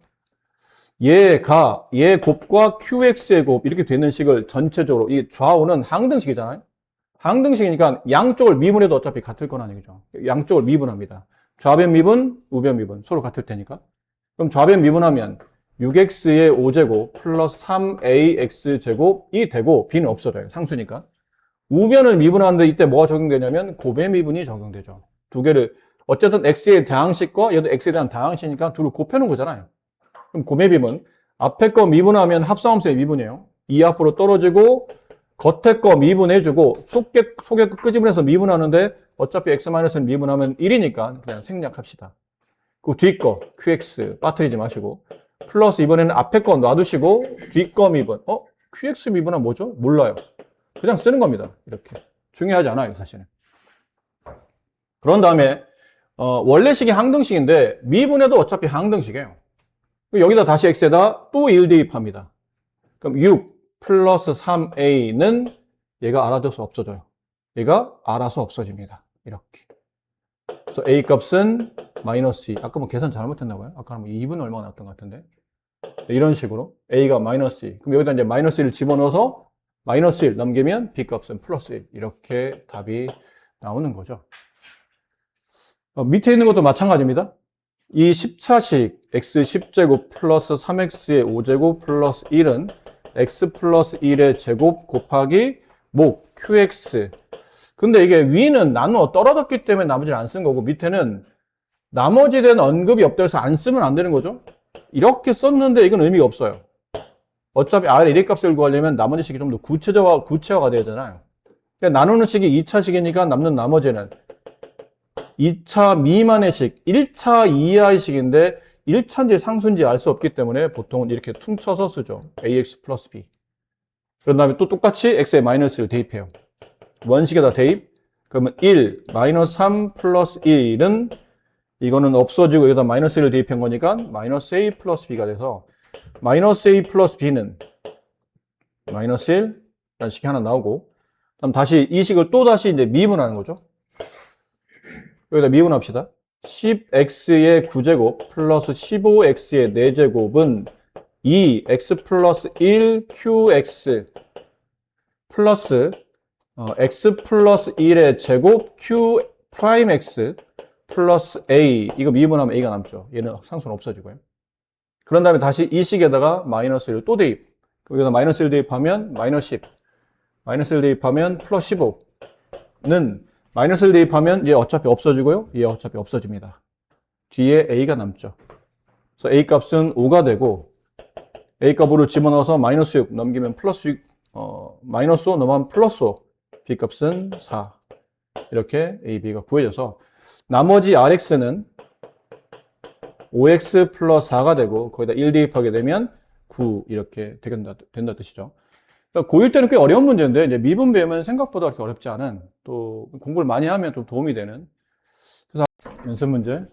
얘 곱과 QX의 곱, 이렇게 되는 식을 전체적으로, 이 좌우는 항등식이잖아요. 항등식이니까 양쪽을 미분해도 어차피 같을 거라는 얘기죠. 양쪽을 미분합니다. 좌변 미분, 우변 미분. 서로 같을 테니까. 그럼 좌변 미분하면 6x의 5제곱 플러스 3ax제곱이 되고 b는 없어져요. 상수니까. 우변을 미분하는데 이때 뭐가 적용되냐면 곱의 미분이 적용되죠. 두 개를 어쨌든 x의 다항식과 얘도 x에 대한 다항식이니까 둘을 곱해놓은 거잖아요. 그럼 곱의 미분. 앞에 거 미분하면 합성함수의 미분이에요. 2 앞으로 떨어지고 겉에 거 미분해주고 속에 거 끄집어내서 미분하는데 어차피 x-는 미분하면 1이니까 그냥 생략합시다. 그 뒤 거 qx 빠뜨리지 마시고 플러스 이번에는 앞에 거 놔두시고 뒤 거 미분. qx 미분은 뭐죠? 몰라요. 그냥 쓰는 겁니다. 이렇게. 중요하지 않아요, 사실은. 그런 다음에 원래식이 항등식인데 미분해도 어차피 항등식이에요. 여기다 다시 x에다 또 1 대입합니다. 그럼 6 플러스 3a는 얘가 알아둬서 없어져요. 얘가 알아서 없어집니다. 이렇게. 그래서 a 값은 마이너스 2. 아까 뭐 계산 잘못했나 봐요. 아까 뭐 2분 얼마 나왔던 것 같은데. 이런 식으로 a가 마이너스 2. 그럼 여기다 이제 마이너스 1을 집어넣어서 마이너스 1 넘기면 b 값은 플러스 1. 이렇게 답이 나오는 거죠. 밑에 있는 것도 마찬가지입니다. 이 10차식 x 10제곱 플러스 3x의 5제곱 플러스 1은 x 플러스 1의 제곱 곱하기 목 qx. 근데 이게 위는 나누어 떨어졌기 때문에 나머지를 안 쓴 거고 밑에는 나머지에 대한 언급이 없다 해서 안 쓰면 안 되는 거죠. 이렇게 썼는데 이건 의미가 없어요. 어차피 r 1의 값을 구하려면 나머지 식이 좀 더 구체화가 되잖아요. 그러니까 나누는 식이 2차식이니까 남는 나머지는 2차 미만의 식, 1차 이하의 식인데 1차인지 상수인지 알 수 없기 때문에 보통은 이렇게 퉁쳐서 쓰죠. ax 플러스 b. 그런 다음에 또 똑같이 x에 마이너스를 대입해요. 원식에다 대입. 그러면 1, 마이너스 3 플러스 1은 이거는 없어지고 여기다 마이너스 1을 대입한 거니까 마이너스 a 플러스 b가 돼서 마이너스 a 플러스 b는 마이너스 1 라는 식이 하나 나오고 그럼 다시 이 식을 또 다시 이제 미분하는 거죠. 여기다 미분합시다. 10x의 9제곱 플러스 15x의 4제곱은 2x 플러스 1 qx 플러스 x 플러스 1의 제곱 q 프라임 x 플러스 a. 이거 미분하면 a가 남죠. 얘는 상수는 없어지고요. 그런 다음에 다시 이 식에다가 마이너스 1을 또 대입. 여기다 마이너스 1 대입하면 마이너스 10. 마이너스 1 대입하면 플러스 15는 마이너스 1 대입하면 얘 어차피 없어지고요. 얘 어차피 없어집니다. 뒤에 a가 남죠. 그래서 a 값은 5가 되고 a 값으로 집어넣어서 마이너스 6 넘기면 플러스 6, 마이너스 5 넘으면 플러스 5. b 값은 4. 이렇게 a, b가 구해져서 나머지 rx는 5x 플러스 4가 되고 거기다 1 대입하게 되면 9 이렇게 된다 뜻이죠. 고1 때는 꽤 어려운 문제인데 이제 미분 배우면 생각보다 그렇게 어렵지 않은 또 공부를 많이 하면 좀 도움이 되는 그래서 연습 문제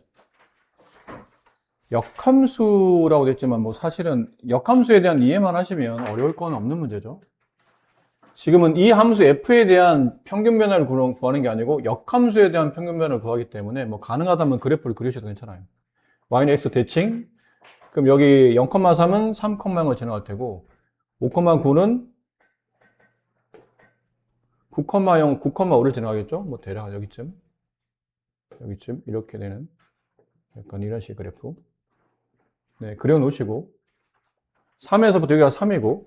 역함수라고 됐지만 뭐 사실은 역함수에 대한 이해만 하시면 어려울 건 없는 문제죠. 지금은 이 함수 f에 대한 평균 변화를 구하는 게 아니고 역함수에 대한 평균 변화를 구하기 때문에 뭐 가능하다면 그래프를 그리셔도 괜찮아요. y는 x 대칭 그럼 여기 0,3은 3,0을 지나갈 테고 5,9는 9,0, 9,5를 지나가겠죠? 뭐 대략 여기쯤 이렇게 되는 약간 이런 식의 그래프. 네, 그려 놓으시고 3에서부터 여기가 3이고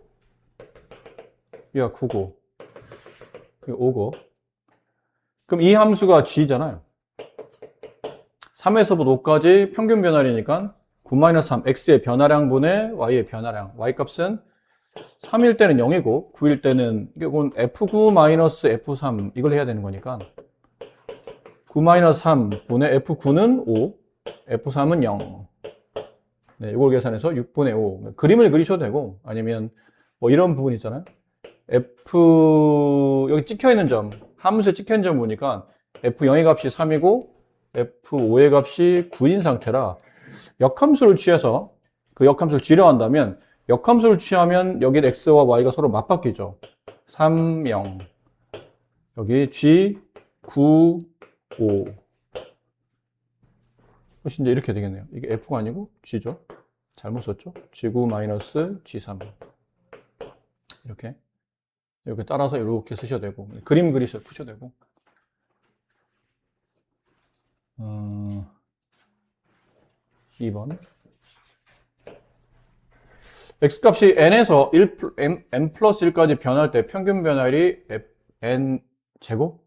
여기가 9고 그리고 5고 그럼 이 함수가 g잖아요. 3에서부터 5까지 평균 변화량이니까 9-3 x의 변화량분의 y의 변화량. y 값은 3일 때는 0이고 9일 때는 이건 f9-f3 이걸 해야 되는 거니까 9-3 분의 f9는 5, f3은 0. 네, 이걸 계산해서 6분의 5. 그림을 그리셔도 되고 아니면 뭐 이런 부분 있잖아요. 여기 찍혀 있는 점, 함수에 찍혀 있는 점 보니까 f0의 값이 3이고 f5의 값이 9인 상태라 역함수를 취해서 그 역함수를 G로 한다면 역함수를 취하면 여기 x와 y가 서로 맞바뀌죠. 3, 0 여기 G, 9, 5 그것이 이제 이렇게 되겠네요. 이게 F가 아니고 G죠. 잘못 썼죠. G9 마이너스 G3 이렇게 따라서 이렇게 쓰셔도 되고 그림 그리셔도 푸셔도 되고 2번 x값이 n에서 n 플러스 1까지 변할 때 평균 변화율이 n 제곱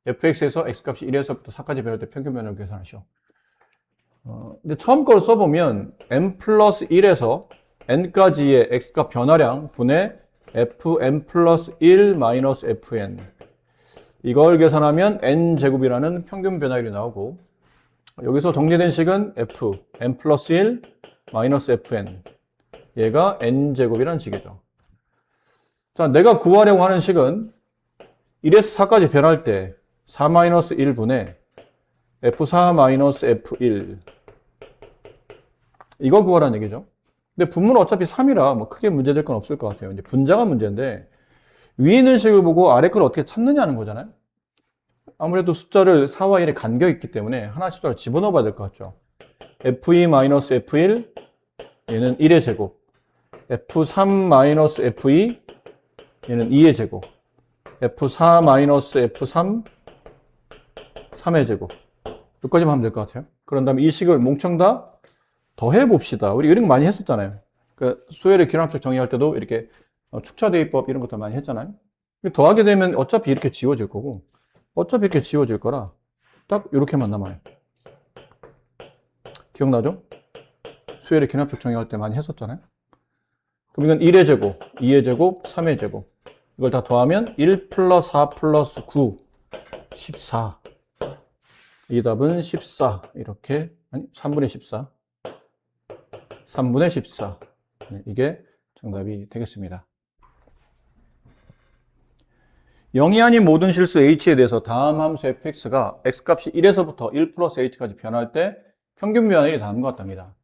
fx에서 x값이 1에서부터 4까지 변할 때 평균 변화율 계산하시오. 근데 처음 걸 써보면 n 플러스 1에서 n까지의 x값 변화량 분의 fn 플러스 1 마이너스 fn 이걸 계산하면 n제곱이라는 평균 변화율이 나오고 여기서 정리된 식은 f, n 플러스 1 마이너스 fn 얘가 n제곱이라는 식이죠. 자, 내가 구하려고 하는 식은 1에서 4까지 변할 때 4-1분의 f4-f1 이거 구하라는 얘기죠. 근데 분모는 어차피 3이라 뭐 크게 문제될 건 없을 것 같아요. 이제 분자가 문제인데 위에 있는 식을 보고 아래 걸 어떻게 찾느냐는 거잖아요. 아무래도 숫자를 4와 1에 간격이 있기 때문에 하나씩 숫자를 집어넣어 봐야 될 것 같죠. f2-f1 얘는 1의 제곱 f3-f2 얘는 2의 제곱 f4-f3 3의 제곱 여기까지만 하면 될 것 같아요. 그런 다음에 이 식을 몽청 다 더해 봅시다. 우리 이런 거 많이 했었잖아요. 그 수열의 기하학적 정의할 때도 이렇게 축차 대입법 이런 것도 많이 했잖아요. 더하게 되면 어차피 이렇게 지워질 거고 어차피 이렇게 지워질 거라 딱 이렇게만 남아요. 기억나죠? 수열의 기하학적 정의할 때 많이 했었잖아요. 그럼 이건 1의 제곱, 2의 제곱, 3의 제곱 이걸 다 더하면 1 플러스 4 플러스 9 14 이 답은 14 이렇게 아니 3분의 14 3분의 14 이게 정답이 되겠습니다. 0이 아닌 모든 실수 h에 대해서 다음 함수 fx가 x값이 1에서부터 1 플러스 h까지 변할 때 평균 변화율이 다음과 같답니다.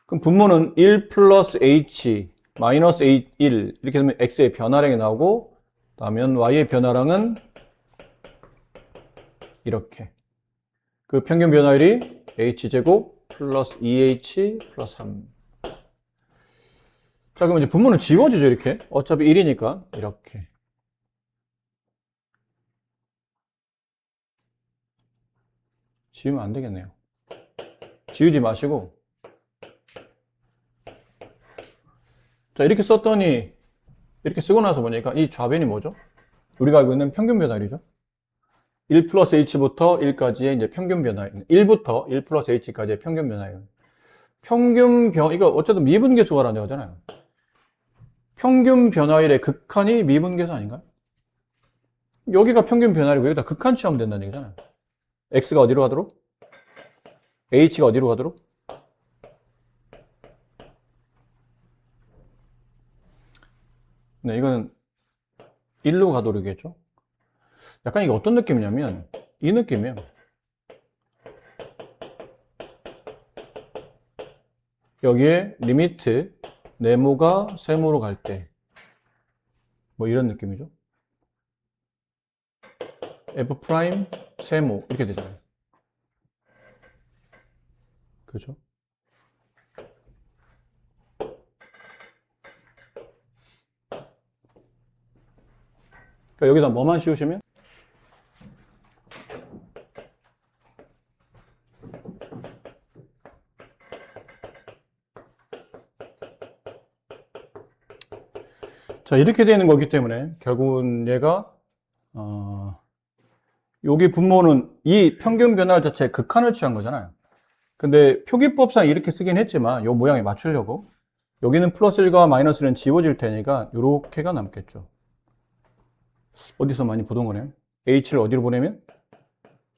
그럼 분모는 1 플러스 h 마이너스 1 이렇게 되면 x의 변화량이 나오고 그다음에 y의 변화량은 이렇게 그 평균 변화율이 h제곱 플러스 2h 플러스 3 자, 그럼 이제 분모는 지워지죠, 이렇게. 어차피 1이니까, 이렇게. 지우면 안 되겠네요. 지우지 마시고. 자, 이렇게 썼더니, 이렇게 쓰고 나서 보니까 이 좌변이 뭐죠? 우리가 알고 있는 평균 변화율이죠. 1 플러스 h부터 1까지의 이제 평균 변화율. 1부터 1 플러스 h까지의 평균 변화율. 이거 어쨌든 미분계수가라는 거잖아요. 평균 변화율의 극한이 미분계수 아닌가요? 여기가 평균 변화율이고 여기다 극한 취하면 된다는 얘기잖아요. x가 어디로 가도록? h가 어디로 가도록? 네, 이거는 1로 가도록이겠죠. 약간 이게 어떤 느낌이냐면 이 느낌이에요. 여기에 리미트 네모가 세모로 갈 때 뭐 이런 느낌이죠. f 프라임 세모 이렇게 되잖아요. 그렇죠? 그러니까 여기다 뭐만 씌우시면 자, 이렇게 되는 거기 때문에 결국은 얘가 여기 분모는 이 평균 변화 자체의 극한을 취한 거잖아요. 근데 표기법상 이렇게 쓰긴 했지만 요 모양에 맞추려고 여기는 플러스 1과 마이너스 1은 지워질 테니까 요렇게가 남겠죠. 어디서 많이 보던 거네요. h를 어디로 보내면?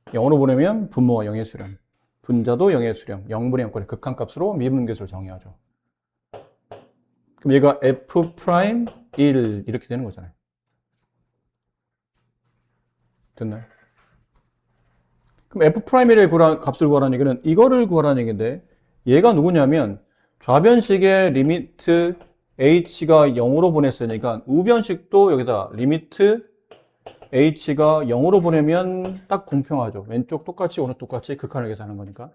0으로 보내면 분모가 0의 수렴, 분자도 0의 수렴, 0분의 0권의 극한값으로 미분계수를 정의하죠. 그럼 얘가 f' 1 이렇게 되는 거잖아요. 됐나요? 그럼 f'1의 값을 구하라는 얘기는 이거를 구하라는 얘기인데 얘가 누구냐면 좌변식의 리미트 h가 0으로 보냈으니까 우변식도 여기다 리미트 h가 0으로 보내면 딱 공평하죠. 왼쪽 똑같이 오른쪽 똑같이 극한을 계산하는 거니까.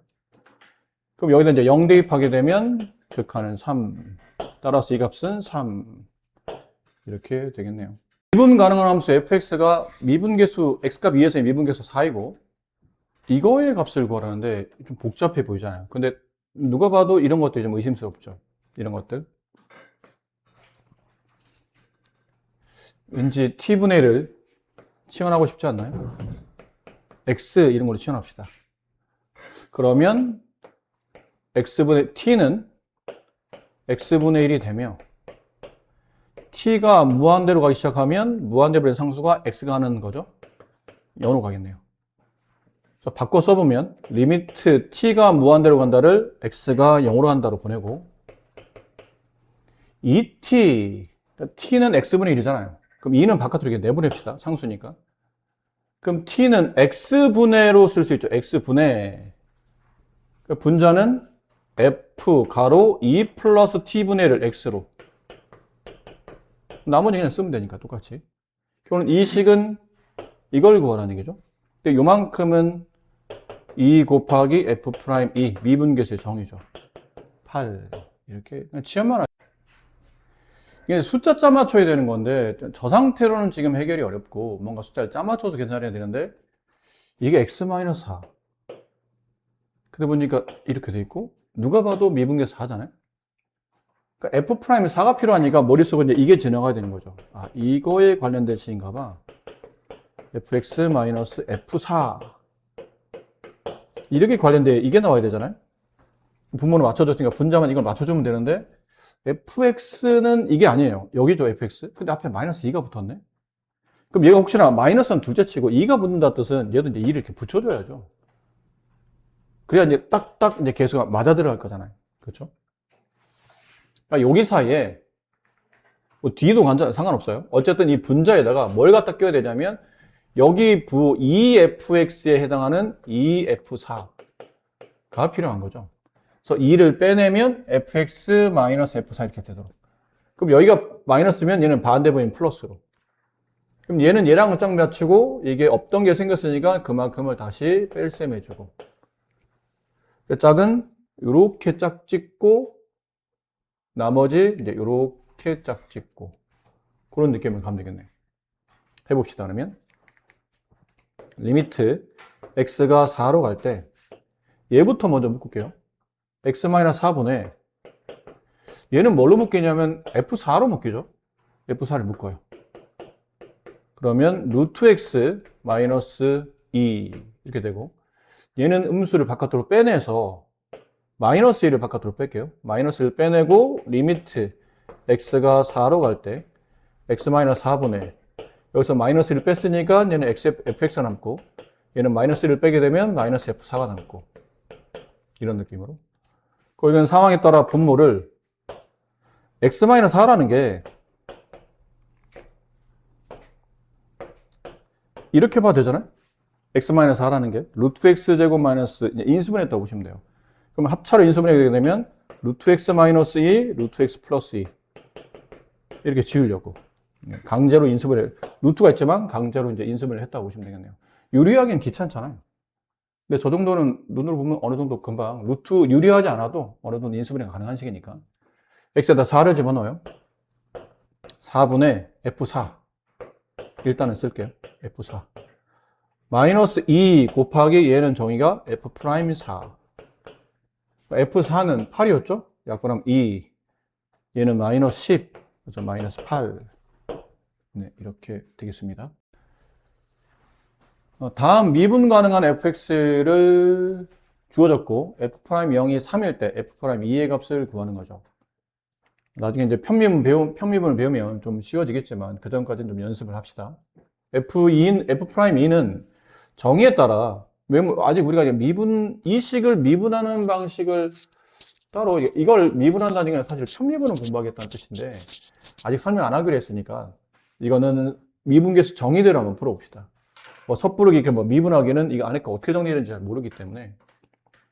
그럼 여기다 이제 0 대입하게 되면 극한은 3. 따라서 이 값은 3. 이렇게 되겠네요. 미분 가능한 함수 fx가 미분계수 x값 2에서의 미분계수 4이고 이거의 값을 구하라는데 좀 복잡해 보이잖아요. 근데 누가 봐도 이런 것들이 좀 의심스럽죠. 이런 것들. 왠지 t분의 1을 치환하고 싶지 않나요? x 이런 걸로 치환합시다. 그러면 t는 x분의 1이 되며 t가 무한대로 가기 시작하면 무한대로 상수가 x가 하는 거죠. 0으로 가겠네요. 바꿔 써보면 리미트 t가 무한대로 간다를 x가 0으로 간다로 보내고 2t, t는 x분의 1이잖아요. 그럼 2는 바깥으로 이렇게 내보냅시다. 상수니까. 그럼 t는 x분의로 쓸 수 있죠. x분의. 분자는 f 가로 2 플러스 t분의 1을 x로. 나머지 그냥 쓰면 되니까 똑같이. 결국은 이 식은 이걸 구하라는 얘기죠. 근데 요만큼은 2 곱하기 f'2 미분계수의 정의죠. 8 이렇게 그냥 치환만 하죠. 이게 숫자 짜 맞춰야 되는 건데 저 상태로는 지금 해결이 어렵고 뭔가 숫자를 짜 맞춰서 계산해야 되는데 이게 x-4 근데 보니까 이렇게 돼 있고 누가 봐도 미분계수 4잖아요. 그러니까 f'4가 4가 필요하니까 머릿속에 이제 이게 지나가야 되는 거죠. 아, 이거에 관련된 식인가 봐. fx-f4 이렇게 관련돼 이게 나와야 되잖아요. 분모는 맞춰줬으니까 분자만 이걸 맞춰주면 되는데 fx는 이게 아니에요. 여기죠, fx. 근데 앞에 마이너스 2가 붙었네. 그럼 얘가 혹시나 마이너스는 둘째 치고 2가 붙는다 뜻은 얘도 이제 2를 이렇게 붙여줘야죠. 그래야 이제 딱딱 이제 계수가 맞아 들어갈 거잖아요. 그렇죠? 그러니까 여기 사이에 뭐 뒤도 상관없어요. 어쨌든 이 분자에다가 뭘 갖다 껴야 되냐면 여기 2fx에 해당하는 2f4가 필요한 거죠. 그래서 2를 빼내면 fx-f4 이렇게 되도록. 그럼 여기가 마이너스면 얘는 반대분인 플러스로. 그럼 얘는 얘랑 짝 맞추고 이게 없던 게 생겼으니까 그만큼을 다시 뺄셈 해주고. 짝은 이렇게 짝 찍고 나머지 이제 이렇게 짝 찍고 그런 느낌을 가면 되겠네요. 해봅시다. 그러면 리미트 x가 4로 갈 때 얘부터 먼저 묶을게요. x-4분의 얘는 뭘로 묶이냐면 f4로 묶이죠. f4를 묶어요. 그러면 루트 x 마이너스 2 이렇게 되고 얘는 음수를 바깥으로 빼내서 마이너스 1을 바깥으로 뺄게요. 마이너스를 빼내고 리미트 x가 4로 갈 때 x-4분의 여기서 마이너스 1을 뺐으니까 얘는 fx가 남고 얘는 마이너스 1을 빼게 되면 마이너스 f4가 남고 이런 느낌으로 거기는 상황에 따라 분모를 x-4라는 게 이렇게 봐도 되잖아요. x-4라는 게 루트 x제곱 마이너스 인수분해했다고 보시면 돼요. 그럼 합차로 인수분해하게 되면 루트 x 마이너스 2, 루트 x 플러스 2 이렇게 지으려고 강제로 인수분해 루트가 있지만 강제로 이제 인수분해를 했다고 보시면 되겠네요. 유리하기는 귀찮잖아요. 근데 저 정도는 눈으로 보면 어느 정도 금방 루트 유리하지 않아도 어느 정도 인수분해가 가능한 식이니까 x에다 4를 집어넣어요. 4분의 f4 일단은 쓸게요. F4. 마이너스 2 곱하기 얘는 정의가 F'4. F4는 8이었죠? 약분하면 2. 얘는 마이너스 10. 그래서 마이너스 8. 네, 이렇게 되겠습니다. 다음 미분 가능한 fx를 주어졌고 f'0이 3일 때 f'2의 값을 구하는 거죠. 나중에 이제 편미분을 배우면 좀 쉬워지겠지만 그 전까지는 좀 연습을 합시다. f'2는 정의에 따라 아직 우리가 이 식을 미분하는 방식을 따로 이걸 미분한다는 게 사실 편미분을 공부하겠다는 뜻인데 아직 설명 안 하기로 했으니까 이거는 미분계수 정의대로 한번 풀어봅시다. 뭐 섣부르게 뭐 미분하기는 이거 안에 거 어떻게 정리되는지 잘 모르기 때문에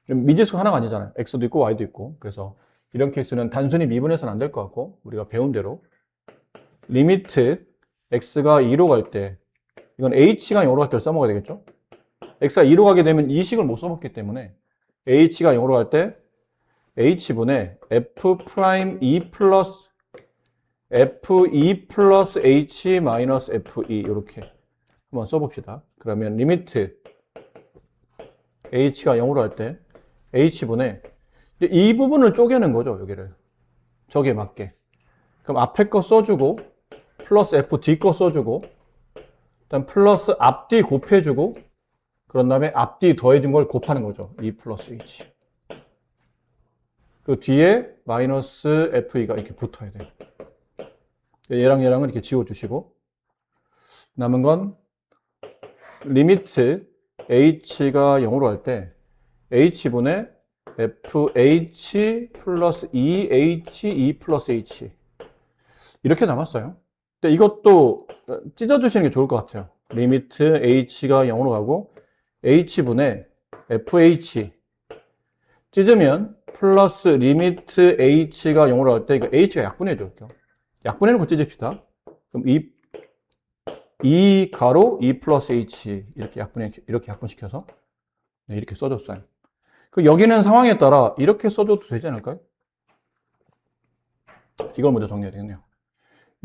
미지수가 하나가 아니잖아요. x도 있고 y도 있고. 그래서 이런 케이스는 단순히 미분해서는 안 될 것 같고 우리가 배운 대로 리미트 x가 2로 갈 때 이건 h가 0으로 갈 때 써먹어야 되겠죠. x가 2로 가게 되면 이 식을 못 써먹기 때문에 h가 0으로 갈 때 h분의 f'2 플러스 f2 플러스 h 마이너스 f2 이렇게 한번 써봅시다. 그러면 리미트 h가 0으로 할 때 h분의 이 부분을 쪼개는 거죠. 여기를 저기에 맞게. 그럼 앞에 거 써주고 플러스 f 뒤 거 써주고 일단 플러스 앞뒤 곱해주고 그런 다음에 앞뒤 더해준 걸 곱하는 거죠. 2 플러스 h. 그 뒤에 마이너스 f2가 이렇게 붙어야 돼요. 얘랑 얘랑은 이렇게 지워주시고 남은 건 리미트 h가 0으로 할 때 h분의 fh 플러스 2h 2 플러스 h 이렇게 남았어요. 근데 이것도 찢어주시는 게 좋을 것 같아요. 리미트 h가 0으로 가고 h분의 fh 찢으면 플러스 리미트 h가 0으로 할 때 이거 h가 약분해줘. 약분해놓고 찢읍시다. 그럼 2 가로 2 플러스 h 이렇게 약분시켜서 네, 이렇게 써줬어요. 그 여기는 상황에 따라 이렇게 써줘도 되지 않을까요? 이걸 먼저 정리해야 되겠네요.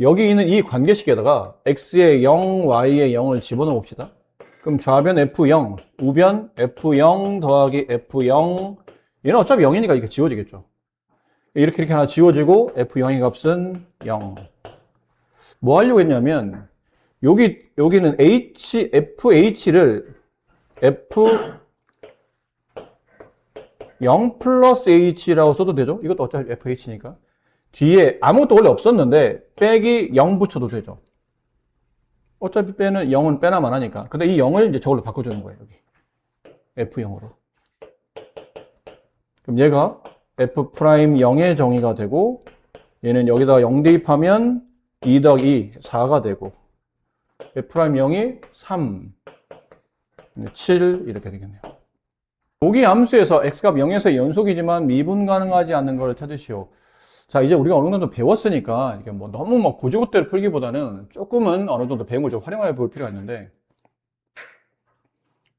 여기 있는 이 관계식에다가 x에 0, y에 0을 집어넣어 봅시다. 그럼 좌변 f0, 우변 f0 더하기 f0 얘는 어차피 0이니까 이렇게 지워지겠죠. 이렇게 하나 지워지고 f0의 값은 0. 뭐 하려고 했냐면 여기는 fh를 f0 플러스 h라고 써도 되죠? 이것도 어차피 fh니까. 뒤에 아무것도 원래 없었는데 빼기 0 붙여도 되죠. 어차피 빼는 0은 빼나만 하니까. 근데 이 0을 이제 저걸로 바꿔주는 거예요, 여기. f0으로. 그럼 얘가 f'0의 정의가 되고 얘는 여기다가 0 대입하면 2 더하기 2, 4가 되고 f'0이 3, 7 이렇게 되겠네요. 보기 함수에서 x값 0에서 연속이지만 미분 가능하지 않는 걸 찾으시오. 자, 이제 우리가 어느 정도 배웠으니까 이게 뭐 너무 막 고지고대로 풀기보다는 조금은 어느 정도 배운 걸 좀 활용해 볼 필요가 있는데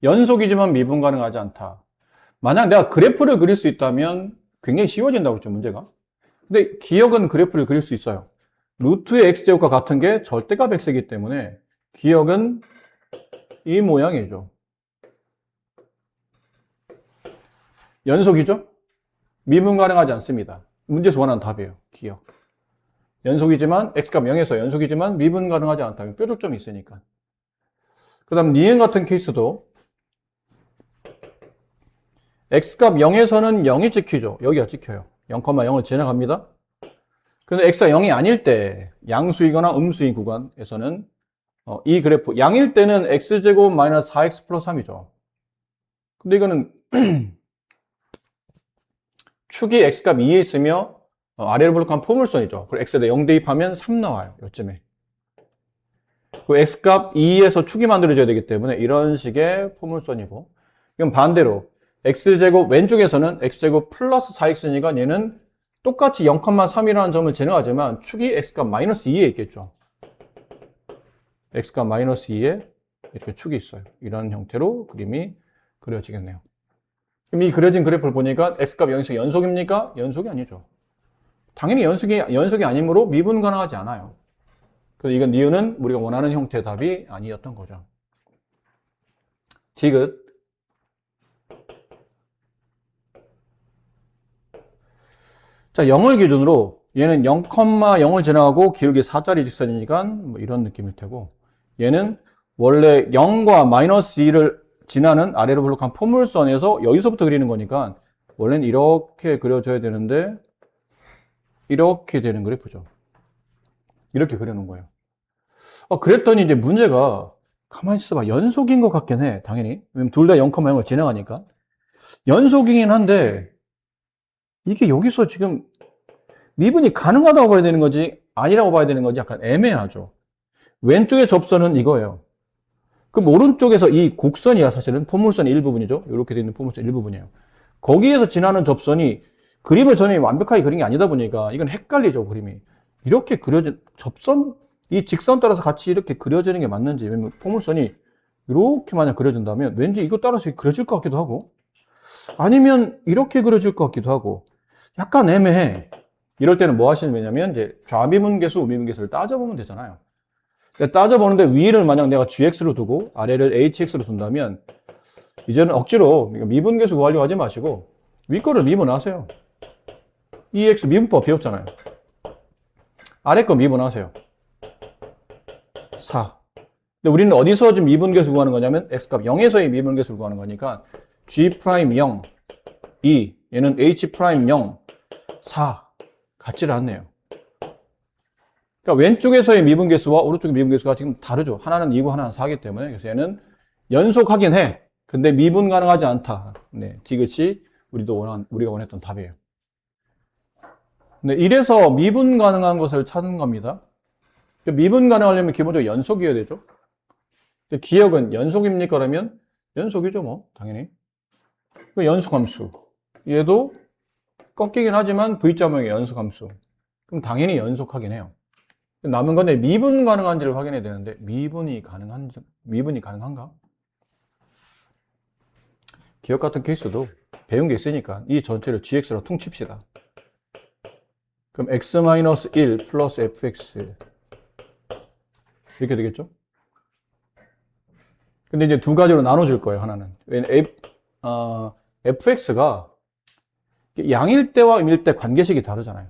연속이지만 미분 가능하지 않다. 만약 내가 그래프를 그릴 수 있다면 굉장히 쉬워진다고 했죠, 문제가. 근데 기억은 그래프를 그릴 수 있어요. 루트의 x제곱과 같은 게 절대값 x이기 때문에 기억은 이 모양이죠. 연속이죠? 미분 가능하지 않습니다. 문제에서 원하는 답이에요. 기억. 연속이지만 x값 0에서 연속이지만 미분 가능하지 않다. 뾰족점이 있으니까. 그 다음 니은 같은 케이스도 x값 0에서는 0이 찍히죠. 여기가 찍혀요. 0,0을 지나갑니다. 근데 x가 0이 아닐 때 양수이거나 음수인 구간에서는 이 그래프 양일 때는 x제곱 마이너스 4x 플러스 3이죠. 근데 이거는 축이 x값 2에 있으며 아래로 블록한 포물선이죠. 그리고 x에다 0 대입하면 3 나와요. 요쯤에. 그 x값 2에서 축이 만들어져야 되기 때문에 이런 식의 포물선이고 이건 반대로 x제곱 왼쪽에서는 x제곱 플러스 4x니까 얘는 똑같이 0,3이라는 점을 지나가지만 축이 x값 마이너스 2에 있겠죠. x값 마이너스 2에 이렇게 축이 있어요. 이런 형태로 그림이 그려지겠네요. 그럼 이 그려진 그래프를 보니까 x값 0에서 연속입니까? 연속이 아니죠. 당연히 연속이 아니므로 미분 가능하지 않아요. 그래서 이건 니은은 우리가 원하는 형태의 답이 아니었던 거죠. 디귿. 자, 0을 기준으로 얘는 0,0을 지나가고 기울기 4짜리 직선이니까 뭐 이런 느낌일 테고, 얘는 원래 0과 마이너스 2를 지나는 아래로 블록한 포물선에서 여기서부터 그리는 거니까 원래는 이렇게 그려져야 되는데 이렇게 되는 그래프죠. 이렇게 그려놓은 거예요. 그랬더니 이제 문제가 가만히 있어봐. 연속인 것 같긴 해. 당연히. 왜냐면 둘 다 0,0을 지나가니까. 연속이긴 한데 이게 여기서 지금 미분이 가능하다고 봐야 되는 건지 아니라고 봐야 되는 건지 약간 애매하죠. 왼쪽의 접선은 이거예요. 그럼 오른쪽에서 이 곡선이야 사실은 포물선의 일부분이죠. 이렇게 되어 있는 포물선 일부분이에요. 거기에서 지나는 접선이 그림을 저는 완벽하게 그린 게 아니다 보니까 이건 헷갈리죠, 그림이. 이렇게 그려진 접선, 이 직선 따라서 같이 이렇게 그려지는 게 맞는지, 왜냐면 포물선이 이렇게 만약 그려진다면 왠지 이거 따라서 그려질 것 같기도 하고 아니면 이렇게 그려질 것 같기도 하고 약간 애매해. 이럴 때는 뭐 하시면 되냐면 이제 좌미분계수, 우미분계수를 따져보면 되잖아요. 따져보는데 위를 만약 내가 gx로 두고 아래를 hx로 둔다면 이제는 억지로 미분계수 구하려고 하지 마시고 위 거를 미분하세요. ex 미분법 배웠잖아요. 아래 거 미분하세요. 4. 근데 우리는 어디서 지금 미분계수 구하는 거냐면 x값 0에서의 미분계수를 구하는 거니까 g'0, 2, 얘는 h'0, 4 같지를 않네요. 그러니까 왼쪽에서의 미분계수와 오른쪽의 미분계수가 지금 다르죠. 하나는 2고 하나는 4이기 때문에. 그래서 얘는 연속하긴 해. 근데 미분 가능하지 않다. 네, 디귿이 우리가 원했던 답이에요. 네, 이래서 미분 가능한 것을 찾는 겁니다. 미분 가능하려면 기본적으로 연속이어야 되죠. 근데 기억은 연속입니까? 그러면 연속이죠, 뭐 당연히. 연속함수. 얘도 꺾이긴 하지만 V자모형의 연속함수. 그럼 당연히 연속하긴 해요. 남은 건데 미분 가능한지를 확인해야 되는데 미분이 가능한가? 기억 같은 케이스도 배운 게 있으니까 이 전체를 gx로 퉁칩시다. 그럼 x-1 플러스 fx 이렇게 되겠죠? 근데 이제 두 가지로 나눠줄 거예요, 하나는. 왜냐면 fx가 양일 때와 임일 때 관계식이 다르잖아요.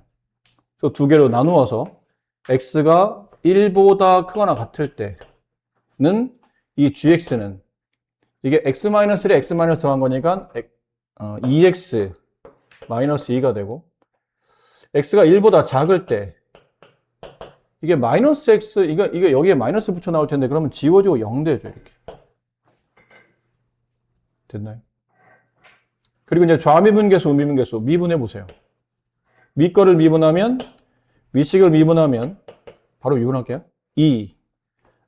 그래서 두 개로 나누어서 x가 1보다 크거나 같을 때는 이 gx는 이게 x-1에 x- 더한 거니까 2x 마이너스 2가 되고 x가 1보다 작을 때 이게 마이너스 x 이거 여기에 마이너스 붙여 나올 텐데 그러면 지워지고 0 되죠, 이렇게. 됐나요? 그리고 이제 좌미분계수, 우미분계수 미분해 보세요. 밑거를 미분하면 위식을 미분하면 바로 미분할게요. 2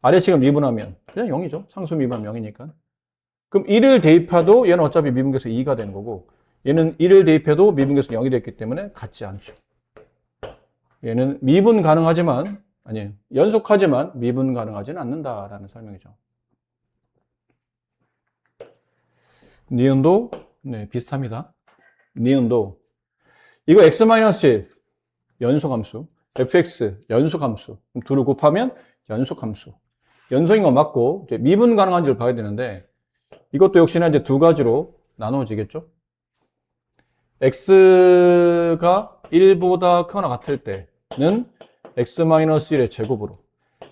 아래식을 미분하면 그냥 0이죠. 상수 미분하면 0이니까. 그럼 1을 대입해도 얘는 어차피 미분계수 2가 되는 거고 얘는 1을 대입해도 미분계수 0이 됐기 때문에 같지 않죠. 얘는 미분 가능하지만 아니에요. 연속하지만 미분 가능하지는 않는다라는 설명이죠. 니은도 네, 비슷합니다. 니은도 이거 x-1 연속함수, fx 연속함수, 둘을 곱하면 연속함수. 연속인 건 맞고 이제 미분 가능한지를 봐야 되는데 이것도 역시나 이제 두 가지로 나누어지겠죠. x가 1보다 크거나 같을 때는 x-1의 제곱으로,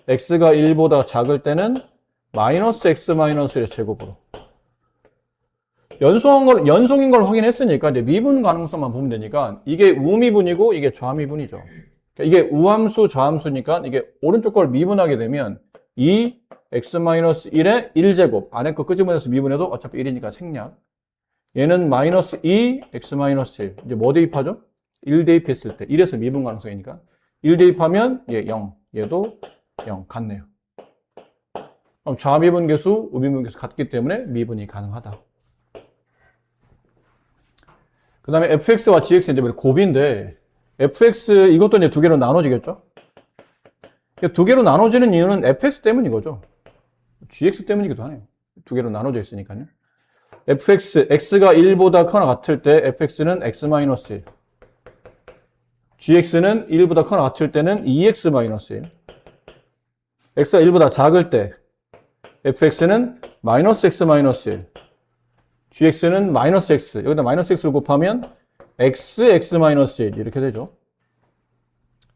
x가 1보다 작을 때는 마이너스 x-1의 제곱으로. 연속인 걸 확인했으니까 이제 미분 가능성만 보면 되니까 이게 우미분이고 이게 좌미분이죠. 그러니까 이게 우함수, 좌함수니까 이게 오른쪽 걸 미분하게 되면 이 x-1의 1제곱 안에 거 끄집어내서 미분해도 어차피 1이니까 생략. 얘는 마이너스 2 x-1 이제 뭐 대입하죠? 1 대입했을 때 1에서 미분 가능성이니까 1 대입하면 얘 0 얘도 0 같네요. 그럼 좌미분계수, 우미분계수 같기 때문에 미분이 가능하다. 그 다음에 fx와 gx 이제 곱인데 fx 이것도 이제 두 개로 나눠지겠죠? 두 개로 나눠지는 이유는 fx 때문이거죠. gx 때문이기도 하네요. 두 개로 나눠져 있으니까요. fx, x가 1보다 크거나 같을 때 fx는 x-1 gx는 1보다 크거나 같을 때는 2x-1 x가 1보다 작을 때 fx는 마이너스 x 마이너스 1, gx는 마이너스 x, 여기다 마이너스 x를 곱하면 x 마이너스 1 이렇게 되죠.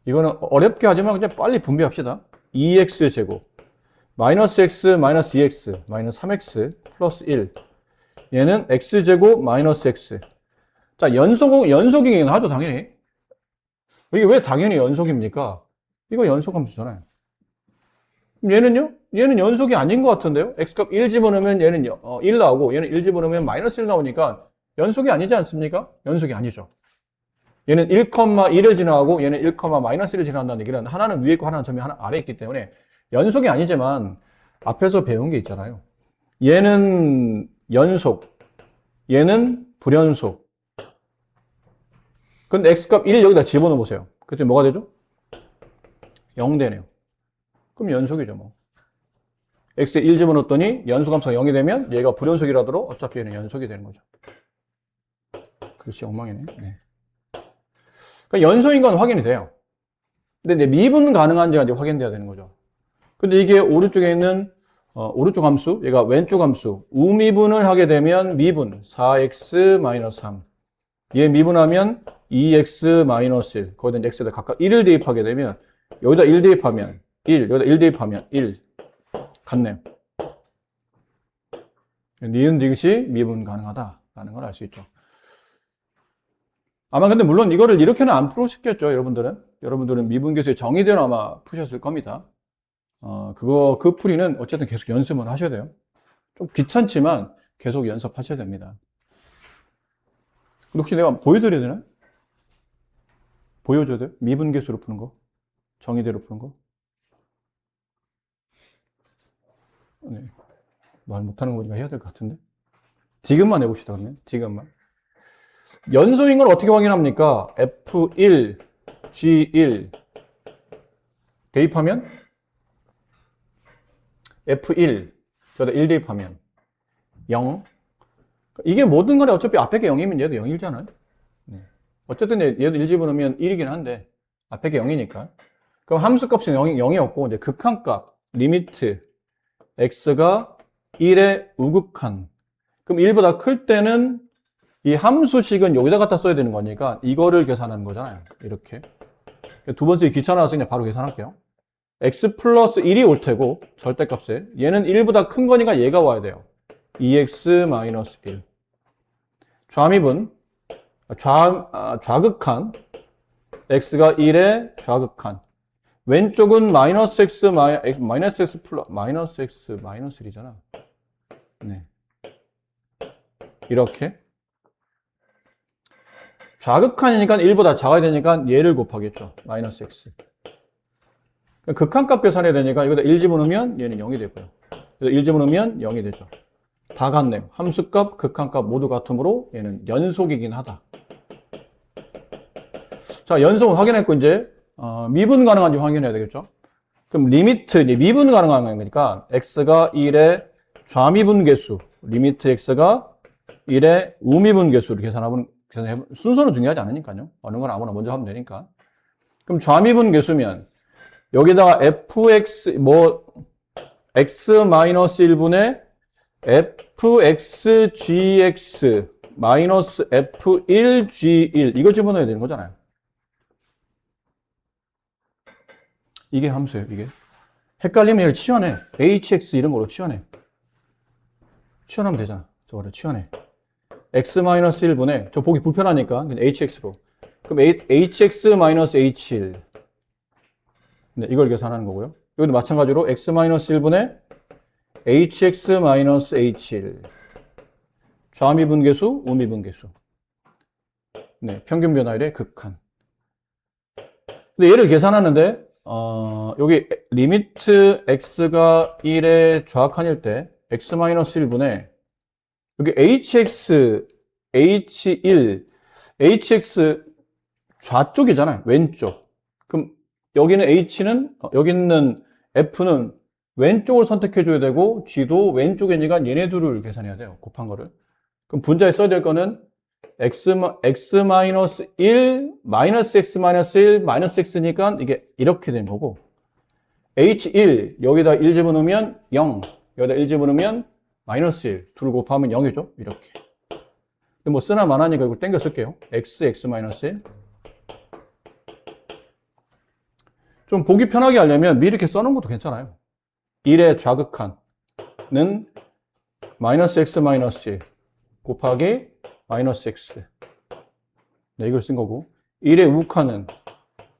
이거는 어렵게 하지만 그냥 빨리 분배합시다. 2x 제곱 마이너스 x 마이너스 2x 마이너스 3x 플러스 1, 얘는 x 제곱 마이너스 x. 자, 연속이긴 하죠, 당연히. 이게 왜 당연히 연속입니까? 이거 연속함수잖아요. 그럼 얘는요? 얘는 연속이 아닌 것 같은데요? x값 1 집어넣으면 얘는 1 나오고 얘는 1 집어넣으면 마이너스 1 나오니까 연속이 아니지 않습니까? 연속이 아니죠. 얘는 1,1을 지나가고 얘는 1, 마이너스 1을 지나간다는 얘기는 하나는 위에 있고 하나는 점이 하나 아래에 있기 때문에 연속이 아니지만 앞에서 배운 게 있잖아요. 얘는 연속, 얘는 불연속. 근데 x값 1 여기다 집어넣어 보세요. 그때 뭐가 되죠? 0 되네요. 그럼 연속이죠, 뭐. x에 1 집어넣었더니 연속함수가 0이 되면 얘가 불연속이라도 어차피 얘는 연속이 되는 거죠. 글씨 엉망이네. 네. 그러니까 연속인 건 확인이 돼요. 근데 이제 미분 가능한지가 이제 확인돼야 되는 거죠. 근데 이게 오른쪽에 있는 오른쪽 함수, 얘가 왼쪽 함수, 우미분을 하게 되면 미분 4x-3. 얘 미분하면 2x-1. 거기다 x에다 각각 1을 대입하게 되면 여기다 1 대입하면 1, 여기다 1 대입하면 1. 같네요. 니은 디귿이 미분 가능하다라는 걸 알 수 있죠. 아마 근데 물론 이거를 이렇게는 안 풀으셨겠죠, 여러분들은. 여러분들은 미분계수의 정의대로 아마 푸셨을 겁니다. 그 풀이는 어쨌든 계속 연습을 하셔야 돼요. 좀 귀찮지만 계속 연습하셔야 됩니다. 근데 혹시 내가 보여드려야 되나? 보여줘야 돼요? 미분계수로 푸는 거? 정의대로 푸는 거? 네. 말 못하는 거 보니까 해야 될 것 같은데? 지금만 해봅시다, 그러면. 지금만. 연속인 걸 어떻게 확인합니까? F1, G1 대입하면 F1, 여기다 1 대입하면 0. 이게 모든 거에 어차피 앞에 게 0이면 얘도 0이잖아요. 네. 어쨌든 얘도 1 집어넣으면 1이긴 한데 앞에 게 0이니까. 그럼 함수값은 0이었고 이제 극한값, 리미트 x가 1의 우극한. 그럼 1보다 클 때는 이 함수식은 여기다 갖다 써야 되는 거니까 이거를 계산하는 거잖아요. 이렇게. 두 번 쓰기 귀찮아서 그냥 바로 계산할게요. x 플러스 1이 올 테고 절대값에 얘는 1보다 큰 거니까 얘가 와야 돼요. 2x 마이너스 1. 좌미분 좌극한 x가 1의 좌극한. 왼쪽은 마이너스 x 마이너스 x 플러스 마이너스 x 마이너스 1이잖아. 네. 이렇게. 좌극한이니까 1보다 작아야 되니까 얘를 곱하겠죠. 마이너스 x. 극한값 계산해야 되니까 여기다 1 집어넣으면 얘는 0이 되고요. 1 집어넣으면 0이 되죠. 다 같네요. 함수값, 극한값 모두 같으므로 얘는 연속이긴 하다. 자, 연속은 확인했고 이제 미분 가능한지 확인해야 되겠죠. 그럼 리미트, 미분 가능한 거니까 x가 1의 좌미분 계수, 리미트 x가 1의 우미분 계수를 계산해보는 순서는 중요하지 않으니까요. 어느 건 아무나 먼저 하면 되니까. 그럼 좌미분 계수면 여기다가 fx x-1분의 fxgx 마이너스 f1g1 이거 집어넣어야 되는 거잖아요. 이게 함수예요, 이게. 헷갈리면 이걸 치환해. hx 이런 걸로 치환해. 치환하면 되잖아. 저거를 치환해. x-1분의, 저 보기 불편하니까 그냥 hx로. 그럼 hx-h1. 네, 이걸 계산하는 거고요. 여기도 마찬가지로 x-1분의 hx-h1. 좌미분계수, 우미분계수. 네, 평균 변화율의 극한. 근데 얘를 계산하는데 여기 리미트 x가 1의 좌극한일 때 x-1분의 여기 hx, h1, hx 좌쪽이잖아요. 왼쪽. 그럼 여기는 여기 있는 f는 왼쪽을 선택해줘야 되고 g도 왼쪽이니까 얘네 둘을 계산해야 돼요. 곱한 거를. 그럼 분자에 써야 될 거는 x-1, 마이너스 x-1, 마이너스 x니까 이게 이렇게 된 거고 H1 여기다 1 집어넣으면 0, 여기다 1 집어넣으면 마이너스 1, 둘 곱하면 0이죠. 이렇게. 근데 뭐 쓰나 마나니까 이걸 땡겨 쓸게요. x 마이너스 1. 좀 보기 편하게 하려면 미리 이렇게 써놓은 것도 괜찮아요. 1의 좌극한은 마이너스 x 마이너스 1 곱하기 마이너스 x. 네, 이걸 쓴 거고. 1의 우칸은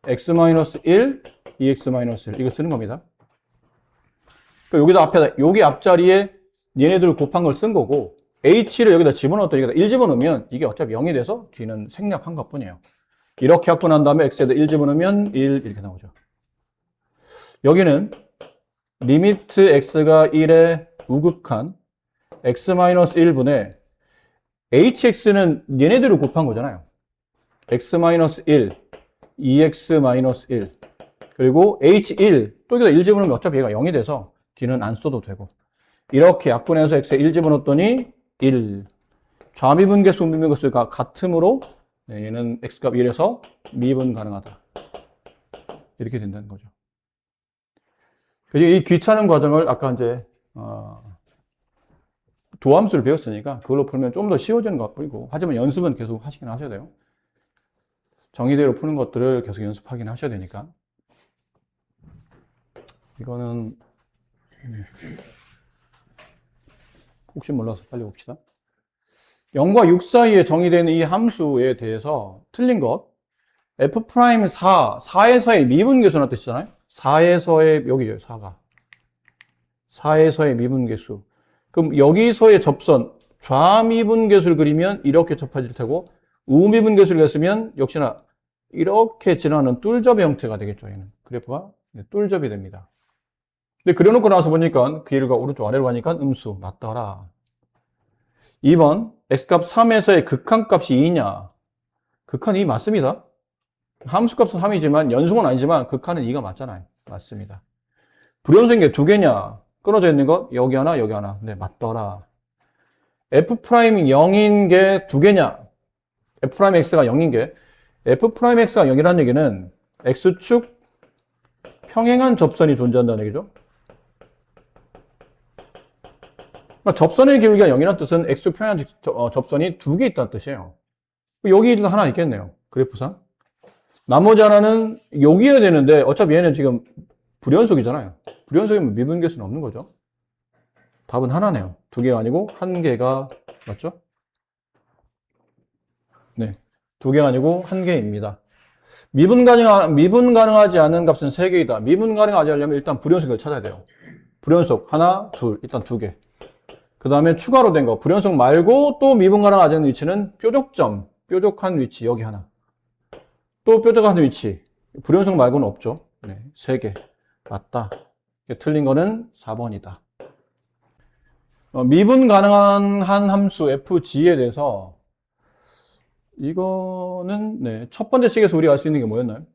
x 마이너스 1, 2x 마이너스 1. 이거 쓰는 겁니다. 그러니까 여기다 앞에다, 여기 앞자리에 얘네들을 곱한 걸 쓴 거고, h를 여기다 집어넣었더니 여기다 1 집어넣으면 이게 어차피 0이 돼서 뒤는 생략한 것 뿐이에요. 이렇게 갖고 난 다음에 x에다 1 집어넣으면 1 이렇게 나오죠. 여기는 리미트 x가 1의 우극한 x-1분의 hx는 얘네들을 곱한 거잖아요. x-1, 2x-1 그리고 h1 또 여기다 1 집어넣으면 어차피 얘가 0이 돼서 뒤는 안 써도 되고 이렇게 약분해서 x에 1 집어넣었더니 1 좌미분계수 우미분계수가 같으므로 얘는 x값 1에서 미분 가능하다 이렇게 된다는 거죠. 이 귀찮은 과정을 아까 이제 도함수를 배웠으니까 그걸로 풀면 좀 더 쉬워지는 것 같고 하지만 연습은 계속 하시긴 하셔야 돼요. 정의대로 푸는 것들을 계속 연습하긴 하셔야 되니까 이거는 혹시 몰라서 빨리 봅시다. 0과 6 사이에 정의되는 이 함수에 대해서 틀린 것 F'4, 4에서의 미분계수라는 뜻이잖아요. 4에서의, 여기죠, 4가. 4에서의 미분계수. 그럼 여기서의 접선, 좌미분계수를 그리면 이렇게 접혀질 테고, 우미분계수를 그렸으면 역시나 이렇게 지나는 뚫접의 형태가 되겠죠, 얘는. 그래프가 뚫접이 됩니다. 근데 그려놓고 나서 보니까 그 길이가 오른쪽 아래로 가니까 음수, 맞더라. 2번, x값 3에서의 극한값이 2냐? 극한 2 맞습니다. 함수값은 3이지만 연속은 아니지만 극한은 2가 맞잖아요. 맞습니다. 불연속인 게 두 개냐? 끊어져 있는 것 여기 하나 여기 하나. 네, 맞더라. F'0인 게 두 개냐? F'X가 0인 게 F'X가 0이라는 얘기는 X축 평행한 접선이 존재한다는 얘기죠. 그러니까 접선의 기울기가 0이라는 뜻은 X축 평행한 접선이 두 개 있다는 뜻이에요. 여기 하나 있겠네요. 그래프상. 나머지 하나는 여기여야 되는데 어차피 얘는 지금 불연속이잖아요. 불연속이면 미분계수는 없는 거죠. 답은 하나네요. 두 개가 아니고 한 개가 맞죠? 네, 두 개가 아니고 한 개입니다. 미분 가능하지 않은 값은 세 개이다. 미분 가능하지 않으려면 일단 불연속을 찾아야 돼요. 불연속 하나, 둘, 일단 두 개. 그 다음에 추가로 된 거 불연속 말고 또 미분 가능하지 않은 위치는 뾰족점, 뾰족한 위치 여기 하나. 또 뾰족한 위치 불연속 말고는 없죠. 네, 3개 맞다. 틀린 거는 4번이다. 미분 가능한 한 함수 fg에 대해서 이거는 네, 첫 번째 식에서 우리가 알 수 있는 게 뭐였나요?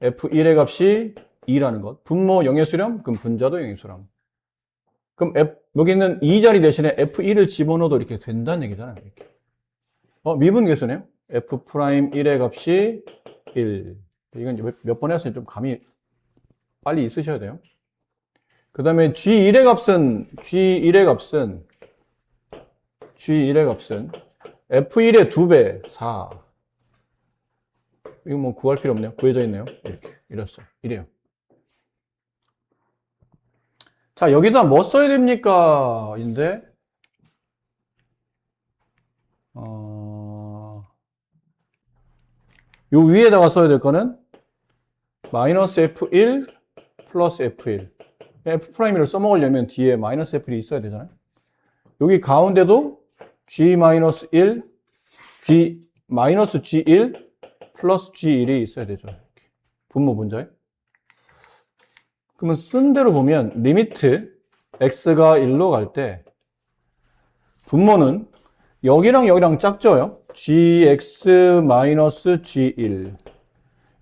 f1의 값이 2라는 것. 분모 0의 수렴, 그럼 분자도 0의 수렴. 그럼 여기 있는 2 자리 대신에 f1을 집어넣어도 이렇게 된다는 얘기잖아요. 이렇게. 미분계수네요. F'1의 값이 1. 이건 몇 번 했으니 좀 감이 빨리 있으셔야 돼요. 그 다음에 G1의 값은 F1의 2배, 4. 이거 뭐 구할 필요 없네요. 구해져 있네요. 이렇게. 이랬어요. 이래요. 자, 여기다 뭐 써야 됩니까? 인데, 요 위에다가 써야 될 거는 마이너스 F1 플러스 F1. F'를 써먹으려면 뒤에 마이너스 F1이 있어야 되잖아요. 여기 가운데도 G-1, 마이너스 G1 플러스 G1이 있어야 되죠. 이렇게. 분모 분자에. 그러면 쓴 대로 보면 리미트 x가 1로 갈 때 분모는 여기랑 여기랑 짝져요. gx 마이너스 g1.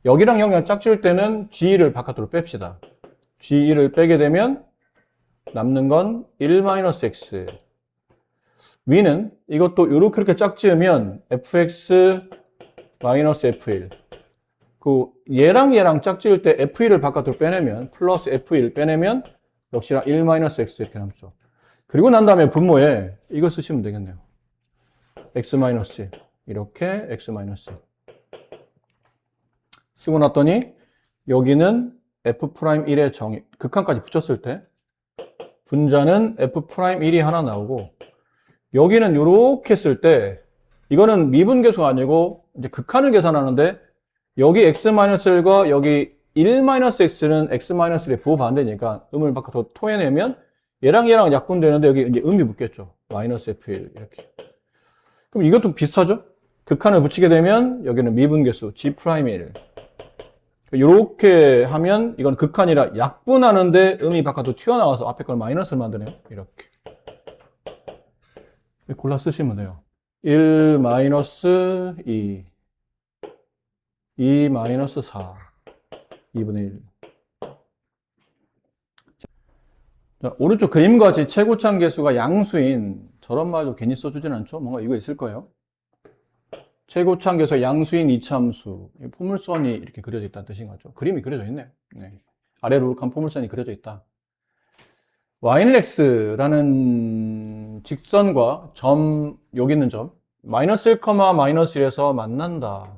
여기랑 여기랑 짝질 때는 g1을 바깥으로 뺍시다. g1을 빼게 되면 남는 건 1 마이너스 x. 위는 이것도 이렇게 짝지으면 fx 마이너스 f1. 그 얘랑 짝지을 때 f1을 바깥으로 빼내면 플러스 f1 빼내면 역시나 1-x 이렇게 남죠. 그리고 난 다음에 분모에 이거 쓰시면 되겠네요. x-1 이렇게 x-1 쓰고 났더니 여기는 f'1의 정의 극한까지 붙였을 때 분자는 f'1이 하나 나오고 여기는 이렇게 쓸 때 이거는 미분계수가 아니고 이제 극한을 계산하는데 여기 x-1과 여기 1-x는 x-1의 부호반대니까 음을 바깥으로 토해내면 얘랑 약분되는데 여기 이제 음이 붙겠죠. -f1 이렇게. 그럼 이것도 비슷하죠? 극한을 붙이게 되면 여기는 미분계수 g'1 이렇게 하면 이건 극한이라 약분하는데 음이 바깥으로 튀어나와서 앞에 걸 마이너스를 만드네요. 이렇게. 골라 쓰시면 돼요. 1-2 2-4 2분의 1 자, 오른쪽 그림과 같이 최고참 계수가 양수인 저런 말도 괜히 써주진 않죠? 뭔가 이거 있을 거예요. 최고참 계수가 양수인 이참수 포물선이 이렇게 그려져 있다는 뜻인 거죠. 그림이 그려져 있네요. 네. 아래로 이렇게 포물선이 그려져 있다. y는 x라는 직선과 점 여기 있는 점 -1, -1에서 만난다.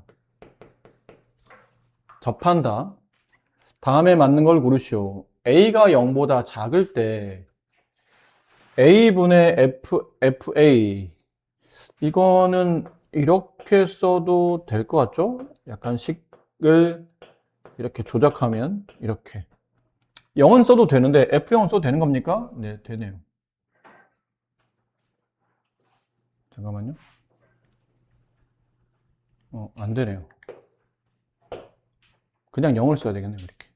접한다. 다음에 맞는 걸 고르시오. a가 0보다 작을 때 a분의 fa 이거는 이렇게 써도 될 것 같죠? 약간 식을 이렇게 조작하면 이렇게 0은 써도 되는데 f0은 써도 되는 겁니까? 네, 되네요. 잠깐만요. 안 되네요. 그냥 0을 써야 되겠네요. 이렇게.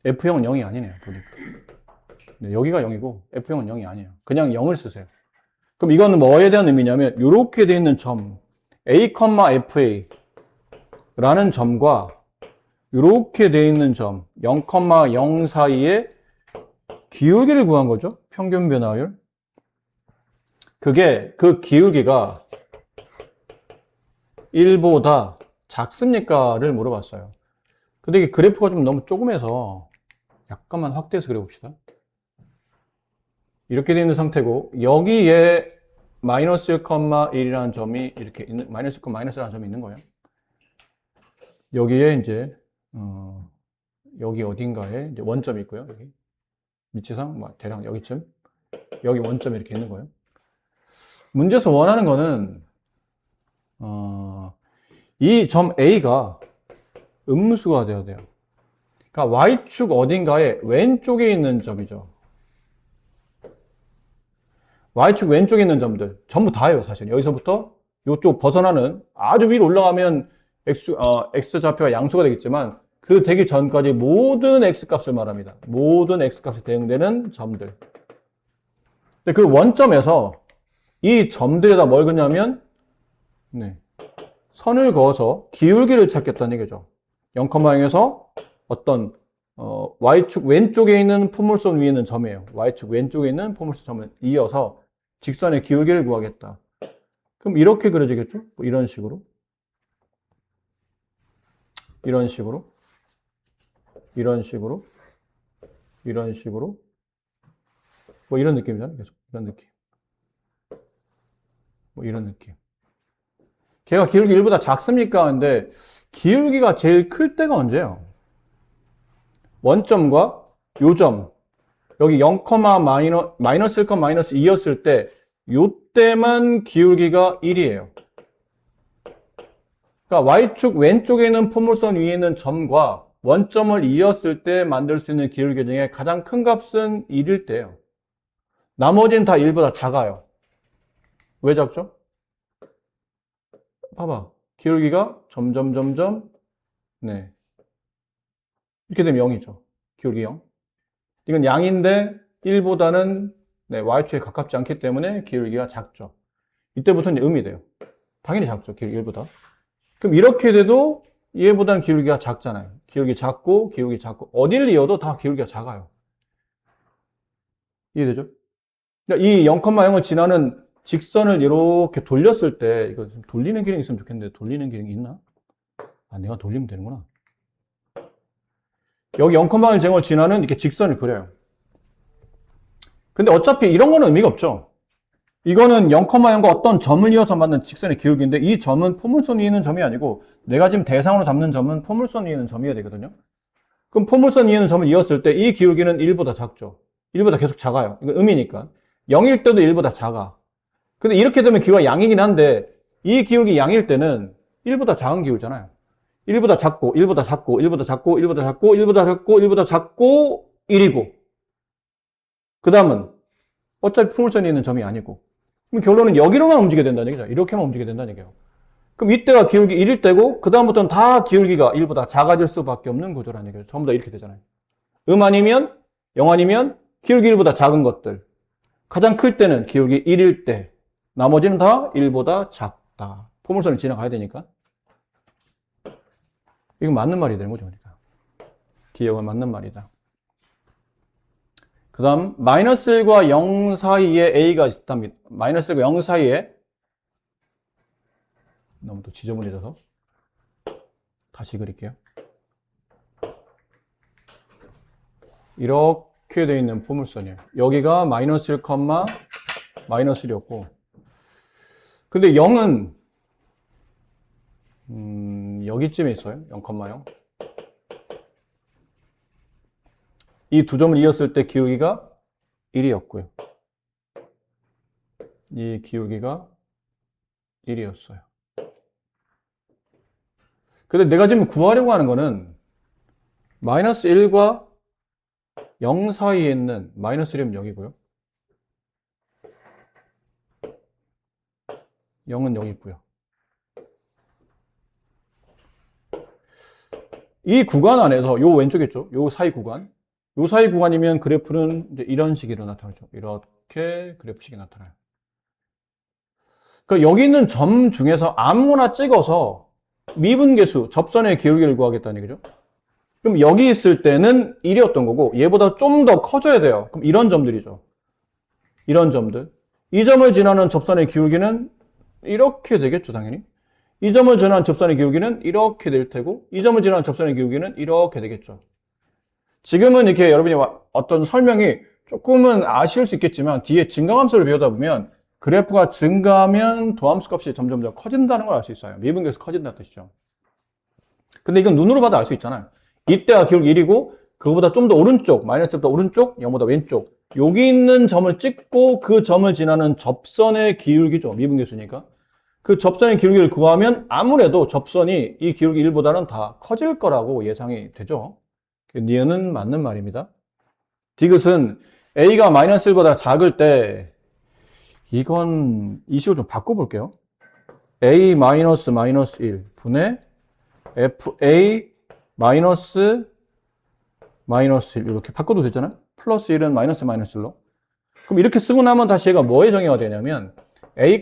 f0은 0이 아니네요. 보니까. 네, 여기가 0이고 f0은 0이 아니에요. 그냥 0을 쓰세요. 그럼 이거는 뭐에 대한 의미냐면 이렇게 돼 있는 점 a, fa 라는 점과 이렇게 돼 있는 점 0, 0 사이에 기울기를 구한 거죠. 평균 변화율. 그게 그 기울기가 1보다 작습니까를 물어봤어요. 근데 이게 그래프가 좀 너무 조그매서 약간만 확대해서 그려봅시다. 이렇게 되어 있는 상태고 여기에 -1,1이라는 점이 이렇게 있는 -1, -1라는 점이 있는 거예요. 여기에 이제 여기 어딘가에 이제 원점이 있고요. 여기 위치상 대략 여기쯤 여기 원점이 이렇게 있는 거예요. 문제에서 원하는 거는 이 점 A가 음수가 되어야 돼요. 그러니까 Y축 어딘가에 왼쪽에 있는 점이죠. Y축 왼쪽에 있는 점들 전부 다예요. 사실 여기서부터 이쪽 벗어나는 아주 위로 올라가면 X좌표가 양수가 되겠지만 그 되기 전까지 모든 X값을 말합니다. 모든 X값이 대응되는 점들. 근데 그 원점에서 이 점들에다 뭘 그냐면 선을 그어서 기울기를 찾겠다는 얘기죠. 0,0에서 어떤 Y축 왼쪽에 있는 포물선 위에 있는 점이에요. Y축 왼쪽에 있는 포물선 점을 이어서 직선의 기울기를 구하겠다. 그럼 이렇게 그려지겠죠? 뭐 이런 식으로. 이런 식으로. 이런 식으로. 이런 식으로. 뭐 이런 느낌이잖아요. 계속. 이런 느낌. 뭐 이런 느낌. 걔가 기울기 1보다 작습니까? 근데 기울기가 제일 클 때가 언제예요? 원점과 요점 여기 0, 마이너스 1, 마이너스 2였을 때 요때만 기울기가 1이에요. 그러니까 Y축 왼쪽에 있는 포물선 위에 있는 점과 원점을 이었을 때 만들 수 있는 기울기 중에 가장 큰 값은 1일 때예요. 나머지는 다 1보다 작아요. 왜 작죠? 봐봐. 기울기가 점점 이렇게 되면 0이죠. 기울기 0. 이건 양인데 1보다는 Y축에 가깝지 않기 때문에 기울기가 작죠. 이때부터는 음이 돼요. 당연히 작죠. 기울기 1보다. 그럼 이렇게 돼도 얘보다는 기울기가 작잖아요. 기울기 작고 어디를 이어도 다 기울기가 작아요. 이해되죠? 그러니까 이 0,0을 지나는 직선을 이렇게 돌렸을 때 이거 좀 돌리는 기능이 있으면 좋겠는데 돌리는 기능이 있나? 내가 돌리면 되는구나. 여기 0,1 제곱을 지나는 이렇게 직선을 그려요. 근데 어차피 이런 거는 의미가 없죠. 이거는 0,0과 어떤 점을 이어서 만든 직선의 기울기인데 이 점은 포물선 위에 있는 점이 아니고 내가 지금 대상으로 잡는 점은 포물선 위에 있는 점이어야 되거든요. 그럼 포물선 위에 있는 점을 이었을 때 이 기울기는 1보다 작죠. 1보다 계속 작아요. 이거 음이니까. 0일 때도 1보다 작아. 근데 이렇게 되면 기울기가 양이긴 한데 이 기울기 양일 때는 1보다 작은 기울잖아요. 1보다 작고 1보다 작고 1보다 작고 1보다 작고 1보다 작고 1보다 작고 1이고 그 다음은 어차피 포물선이 있는 점이 아니고 그럼 결론은 여기로만 움직여야 된다는 얘기죠. 이렇게만 움직여야 된다는 얘기예요. 그럼 이때가 기울기 1일 때고 그 다음부터는 다 기울기가 1보다 작아질 수밖에 없는 구조라는 얘기죠. 전부 다 이렇게 되잖아요. 아니면 0 아니면 기울기 1보다 작은 것들. 가장 클 때는 기울기 1일 때 나머지는 다 1보다 작다. 포물선을 지나가야 되니까. 이건 맞는 말이 되는 거죠. 그러니까. 기억은 맞는 말이다. 그 다음 마이너스 1과 0 사이에 A가 있답니다. 마이너스 1과 0 사이에 너무 또 지저분해져서 다시 그릴게요. 이렇게 되어 있는 포물선이에요. 여기가 마이너스 1, 마이너스 1이었고 근데 0은 여기쯤에 있어요. 0,0. 이 두 점을 이었을 때 기울기가 1이었고요. 이 기울기가 1이었어요. 근데 내가 지금 구하려고 하는 거는 마이너스 1과 0 사이에 있는 마이너스 1이면 0이고요. 0은 여기 있고요. 이 구간 안에서 요 왼쪽에 있죠. 요 사이 구간. 요 사이 구간이면 그래프는 이제 이런 식으로 나타나죠. 이렇게 그래프식이 나타나요. 그러니까 여기 있는 점 중에서 아무거나 찍어서 미분계수, 접선의 기울기를 구하겠다는 얘기죠. 그럼 여기 있을 때는 1이었던 거고 얘보다 좀 더 커져야 돼요. 그럼 이런 점들이죠. 이런 점들. 이 점을 지나는 접선의 기울기는 이렇게 되겠죠, 당연히. 이 점을 지나는 접선의 기울기는 이렇게 될 테고 이 점을 지나는 접선의 기울기는 이렇게 되겠죠. 지금은 이렇게 여러분이 어떤 설명이 조금은 아쉬울 수 있겠지만 뒤에 증가함수를 배우다 보면 그래프가 증가하면 도함수 값이 점점 더 커진다는 걸 알 수 있어요. 미분계수 커진다는 뜻이죠. 근데 이건 눈으로 봐도 알 수 있잖아요. 이때가 기울기 1이고 그거보다 좀 더 오른쪽, 마이너스보다 오른쪽, 0보다 왼쪽 여기 있는 점을 찍고 그 점을 지나는 접선의 기울기죠. 미분계수니까. 그 접선의 기울기를 구하면 아무래도 접선이 이 기울기 1보다는 다 커질 거라고 예상이 되죠. 니은은 맞는 말입니다. 디귿은 A가 마이너스 1보다 작을 때 이건 이 식으로 좀 바꿔볼게요. A 마이너스 1 분의 FA 마이너스 1 이렇게 바꿔도 되잖아요. 플러스 1은 마이너스 1로. 그럼 이렇게 쓰고 나면 다시 얘가 뭐에 정의가 되냐면 A,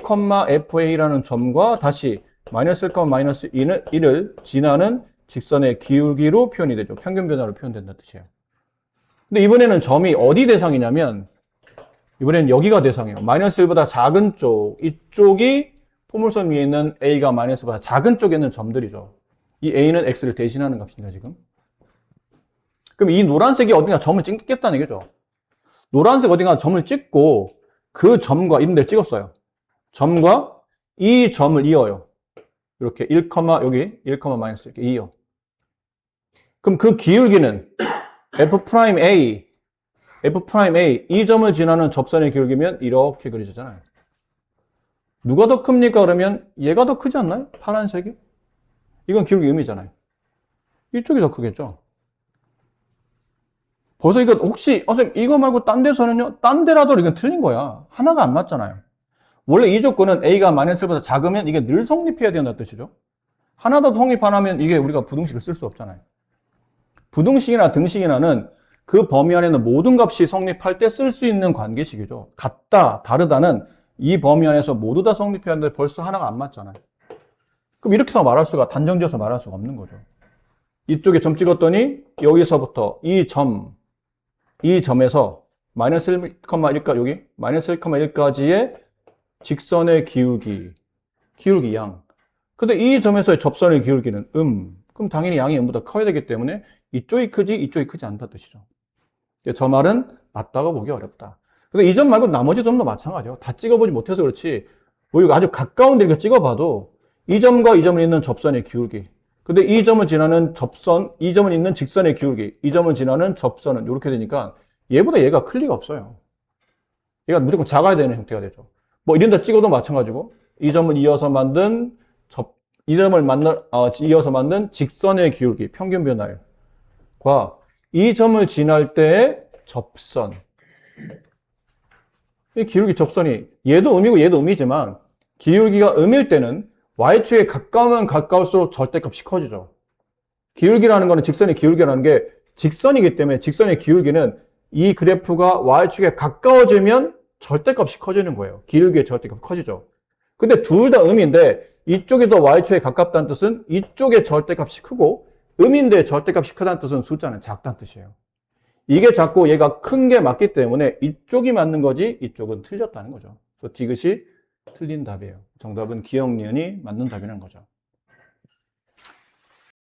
FA라는 점과 다시 마이너스 1, 마이너스 1을 지나는 직선의 기울기로 표현이 되죠. 평균 변화로 표현된다는 뜻이에요. 근데 이번에는 점이 어디 대상이냐면 이번에는 여기가 대상이에요. 마이너스 1보다 작은 쪽, 이쪽이 포물선 위에 있는 A가 마이너스보다 작은 쪽에 있는 점들이죠. 이 A는 X를 대신하는 값이니까 지금. 그럼 이 노란색이 어딘가 점을 찍겠다는 얘기죠. 노란색 어딘가 점을 찍고 그 점과 이런 데를 찍었어요. 점과 이 점을 이어요. 이렇게 1, 여기 1, 마이너스 이렇게 이어. 그럼 그 기울기는 F'A 이 점을 지나는 접선의 기울기면 이렇게 그려지잖아요. 누가 더 큽니까? 그러면 얘가 더 크지 않나요? 파란색이? 이건 기울기 음이잖아요. 이쪽이 더 크겠죠? 벌써 이거 혹시 선생님 이거 말고 딴 데서는요? 딴 데라도 이건 틀린 거야. 하나가 안 맞잖아요. 원래 이 조건은 A가 마이너스 1보다 작으면 이게 늘 성립해야 된다는 뜻이죠. 하나 더 성립 안 하면 이게 우리가 부등식을 쓸 수 없잖아요. 부등식이나 등식이나는 그 범위 안에는 모든 값이 성립할 때 쓸 수 있는 관계식이죠. 같다, 다르다는 이 범위 안에서 모두 다 성립해야 하는데 벌써 하나가 안 맞잖아요. 그럼 이렇게 해서 말할 수가, 단정지어서 말할 수가 없는 거죠. 이쪽에 점 찍었더니 여기서부터 이 점에서 마이너스 1,1까 여기 마이너스 1,1까지의 직선의 기울기 양. 근데 이 점에서의 접선의 기울기는 그럼 당연히 양이 0보다 커야 되기 때문에 이쪽이 크지 이쪽이 크지 않다 뜻이죠. 저 말은 맞다고 보기 어렵다. 근데 이 점 말고 나머지 점도 마찬가지예요. 다 찍어보지 못해서 그렇지 뭐 이거 아주 가까운 데 이렇게 찍어봐도 이 점과 이 점을 잇는 접선의 기울기, 근데 이 점을 지나는 접선, 이 점을 잇는 직선의 기울기, 이 점을 지나는 접선은 이렇게 되니까 얘보다 얘가 클 리가 없어요. 얘가 무조건 작아야 되는 형태가 되죠. 뭐 이런 데 찍어도 마찬가지고 이 점을 이어서 만든 이 점을 이어서 만든 직선의 기울기, 평균 변화율과 이 점을 지날 때의 접선. 이 기울기 접선이 얘도 음이고 얘도 음이지만 기울기가 음일 때는 y축에 가까우면 가까울수록 절대값이 커지죠. 기울기라는 거는 직선의 기울기라는 게 직선이기 때문에 직선의 기울기는 이 그래프가 y축에 가까워지면 절대값이 커지는 거예요. 기울기의 절대값이 커지죠. 근데 둘 다 음인데 이쪽이 더 y축에 가깝다는 뜻은 이쪽의 절대값이 크고 음인데 절대값이 크다는 뜻은 숫자는 작다는 뜻이에요. 이게 작고 얘가 큰 게 맞기 때문에 이쪽이 맞는 거지 이쪽은 틀렸다는 거죠. 그래서 디귿이 틀린 답이에요. 정답은 기억, 니은이 맞는 답이라는 거죠.